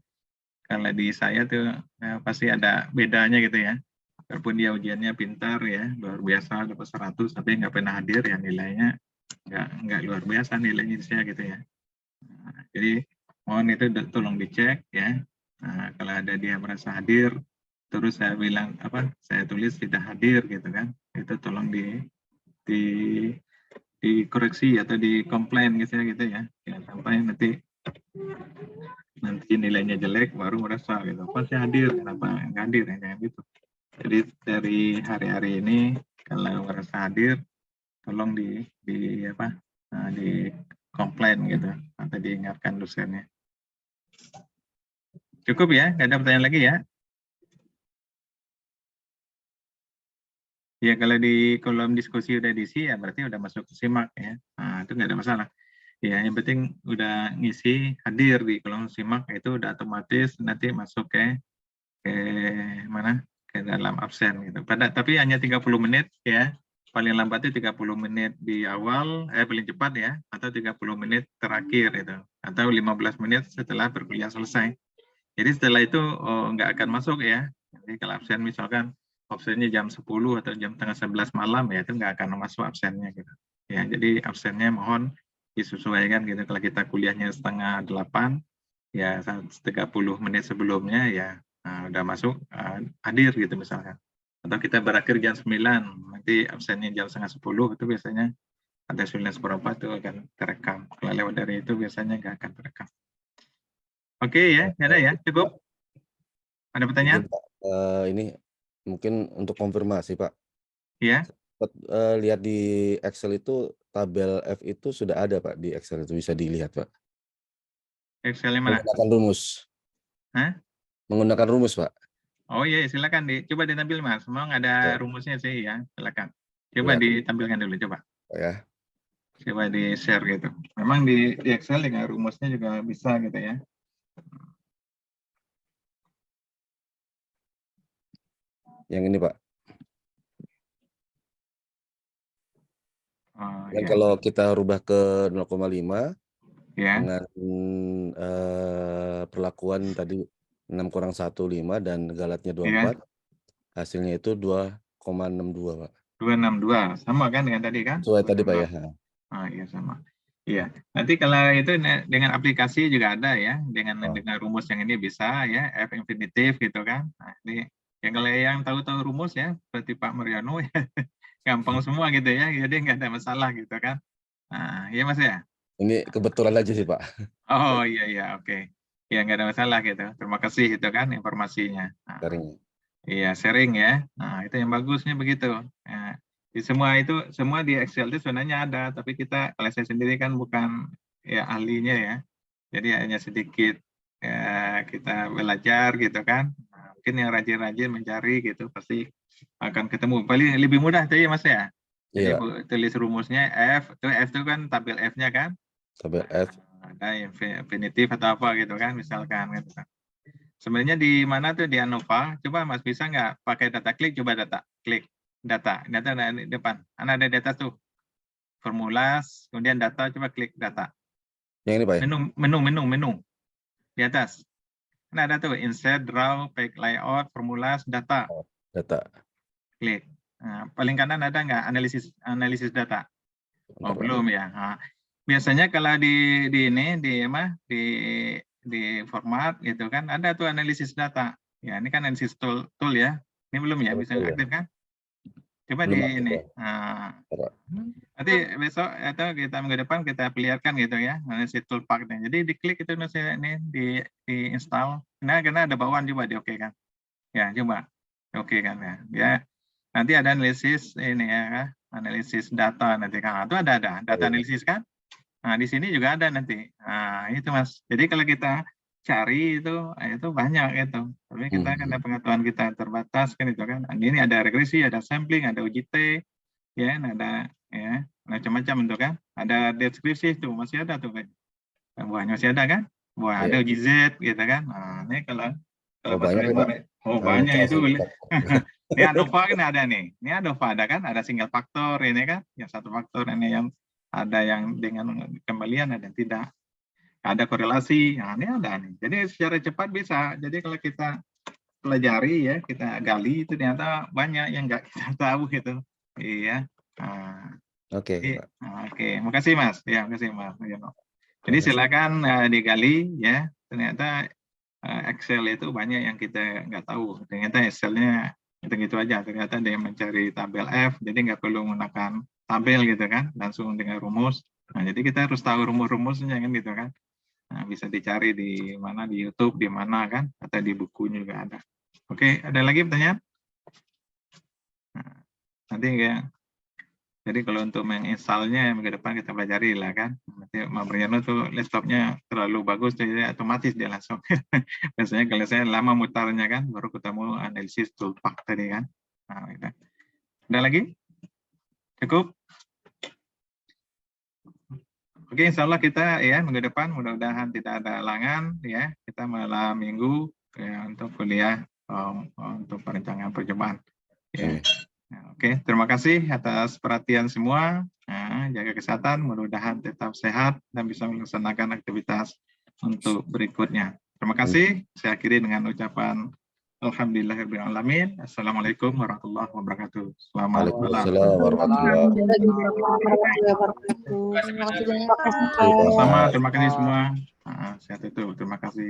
kalau di saya tuh pasti ada bedanya gitu ya. Walaupun dia ujiannya pintar ya, luar biasa dapat 100 tapi nggak pernah hadir ya, nilainya nggak luar biasa nilainya saya gitu ya. Nah, jadi mohon itu tolong dicek ya. Nah, kalau ada dia merasa hadir, terus saya bilang apa? Saya tulis tidak hadir gitu kan? Itu tolong dikoreksi atau dikomplain gitu ya. Jangan sampai nanti nilainya jelek baru merasa gitu. Apa sih hadir? Kenapa nggak hadir? Ya, jangan gitu. Jadi dari hari-hari ini kalau merasa hadir, tolong di komplain gitu atau diingatkan dosennya. Cukup ya, nggak ada pertanyaan lagi ya? Ya kalau di kolom diskusi udah diisi ya berarti udah masuk ke simak ya. Nah, itu nggak ada masalah. Ya yang penting udah ngisi hadir di kolom simak itu udah otomatis nanti masuk ke mana? Ke dalam absen gitu. Tapi hanya 30 menit ya. Paling lambat itu 30 menit di awal, paling cepat ya, atau 30 menit terakhir itu, atau 15 menit setelah perkuliahan selesai. Jadi setelah itu nggak akan masuk ya. Jadi kalau absen misalkan absennya jam 10 atau jam tengah 11 malam ya itu nggak akan masuk absennya gitu. Ya jadi absennya mohon disesuaikan gitu. Kalau kita kuliahnya setengah 8 ya 30 menit sebelumnya ya udah masuk hadir gitu misalkan. Atau kita berakhir jam 9 nanti absennya jam setengah 10 itu biasanya ada 9 seperempat itu akan terekam. Kalau lewat dari itu biasanya nggak akan terekam. Oke ya, nggak ada ya, cukup. Ada pertanyaan? Mungkin, Pak, ini mungkin untuk konfirmasi Pak. Iya. Lihat di Excel itu tabel F itu sudah ada Pak di Excel itu bisa dilihat Pak. Excel mana? Menggunakan rumus. Hah? Menggunakan rumus Pak. Oh iya, silakan coba ditampil Mas. Memang ada rumusnya sih ya, silakan. Coba ditampilkan dulu coba. Ya. Coba di share gitu. Memang di Excel dengan rumusnya juga bisa gitu ya. Yang ini Pak. Dan iya. kalau kita rubah ke 0,5 ya. dengan perlakuan tadi 6 - 1 5 dan galatnya 24, hasilnya itu 2,62 Pak. 262 sama kan dengan tadi kan? Sesuai tadi Pak ya. Iya sama. Iya. Nanti kalau itu dengan aplikasi juga ada ya, dengan rumus yang ini bisa ya, F infinitif gitu kan. Nah, ini yang kalau yang tahu-tahu rumus ya, seperti Pak Mariano ya, gampang semua gitu ya, jadi nggak ada masalah gitu kan. Nah, iya Mas ya. Ini kebetulan aja sih Pak. Oh iya oke. Ya nggak ada masalah gitu. Terima kasih itu kan informasinya. Nah, iya sharing ya. Nah itu yang bagusnya begitu. Nah, di semua di Excel itu sebenarnya ada, tapi kalau saya sendiri kan bukan ya ahlinya ya. Jadi hanya sedikit kita belajar gitu kan. Nah, mungkin yang rajin-rajin mencari gitu pasti akan ketemu. Paling lebih mudah tuh ya Mas ya. Jadi tulis rumusnya F itu kan tabel F-nya kan. Tabel F. Ada infinitif atau apa gitu kan misalkan gitu kan. Sebenarnya di mana tuh di Anova? Coba Mas bisa nggak pakai data klik? Coba data klik data ada di depan. Ada data tuh. formulas, kemudian data, coba klik data. Yang ini Pak ya? Menu. Di atas. Nah, ada tuh insert, draw, page layout, formulas, data. Data. Klik. Nah, paling kanan ada nggak analisis data? Oh, belum ya. Nah, biasanya kalau di format gitu kan ada tuh analisis data. Ya, ini kan analisis tool ya. Ini belum ya, bisa aktif kan? Coba Belum di aktif, ini. ya. Nah, nanti besok atau kita minggu depan kita perlihatkan gitu ya, analisis toolpath-nya. Jadi diklik itu ini di install. Nah, karena ada bawaan coba di oke kan. Ya, coba. Oke kan ya. Ya. Nanti ada analisis ini ya, analisis data nanti kan. Itu ada data analisis kan. Nah, di sini juga ada nanti. Nah, itu Mas. Jadi kalau kita cari itu banyak itu. Tapi kita karena pengetahuan kita terbatas kan itu kan. Ini ada regresi, ada sampling, ada UGT, ya, ada ya, macam-macam itu kan. Ada deskripsi itu masih ada tuh. Buahnya masih ada kan? Buah ada UGZ gitu kan. Nah, ini kalau banyak ya, Pak. banyak itu. Ini ANOVA kan ada nih. Ini ANOVA ada kan? Ada single faktor ini kan? Yang satu faktor ini yang ada yang dengan kembalian, ada yang tidak. Ada korelasi, nah ini ada nih. Jadi secara cepat bisa. Jadi kalau kita pelajari ya, kita gali itu ternyata banyak yang nggak kita tahu gitu. Iya. Nah, Oke. Oke, makasih Mas. Ya, makasih Mas. Jadi silakan digali ya. Ternyata Excel itu banyak yang kita nggak tahu. Ternyata Excelnya gitu-gitu aja. Ternyata dia mencari tabel F, jadi nggak perlu menggunakan tabel gitu kan, langsung dengan rumus. Nah, jadi kita harus tahu rumus-rumusnya kan gitu kan. Nah, bisa dicari di mana, di YouTube, di mana kan, atau di bukunya juga ada. Oke, ada lagi pertanyaan? Nah, nanti ya. Jadi kalau untuk menginstalnya minggu depan kita pelajari lah kan. Nanti Mas Briano tuh laptopnya terlalu bagus, jadi otomatis dia langsung. Biasanya kalau saya lama mutarnya kan, baru ketemu analisis toolpath tadi kan. Nah, gitu. Ada lagi? Cukup? Oke, insya Allah kita ya minggu depan mudah-mudahan tidak ada halangan ya. Kita malam minggu ya, untuk kuliah untuk perencanaan percobaan. Ya. Nah, oke, terima kasih atas perhatian semua. Nah, jaga kesehatan, mudah-mudahan tetap sehat dan bisa melaksanakan aktivitas untuk berikutnya. Terima kasih. Saya akhiri dengan ucapan Alhamdulillahirrahmanirrahim. Assalamualaikum warahmatullahi wabarakatuh. Selamat malam. Waalaikumsalam warahmatullahi Terima kasih banyak. Sama, terima kasih semua. Sehat itu, terima kasih.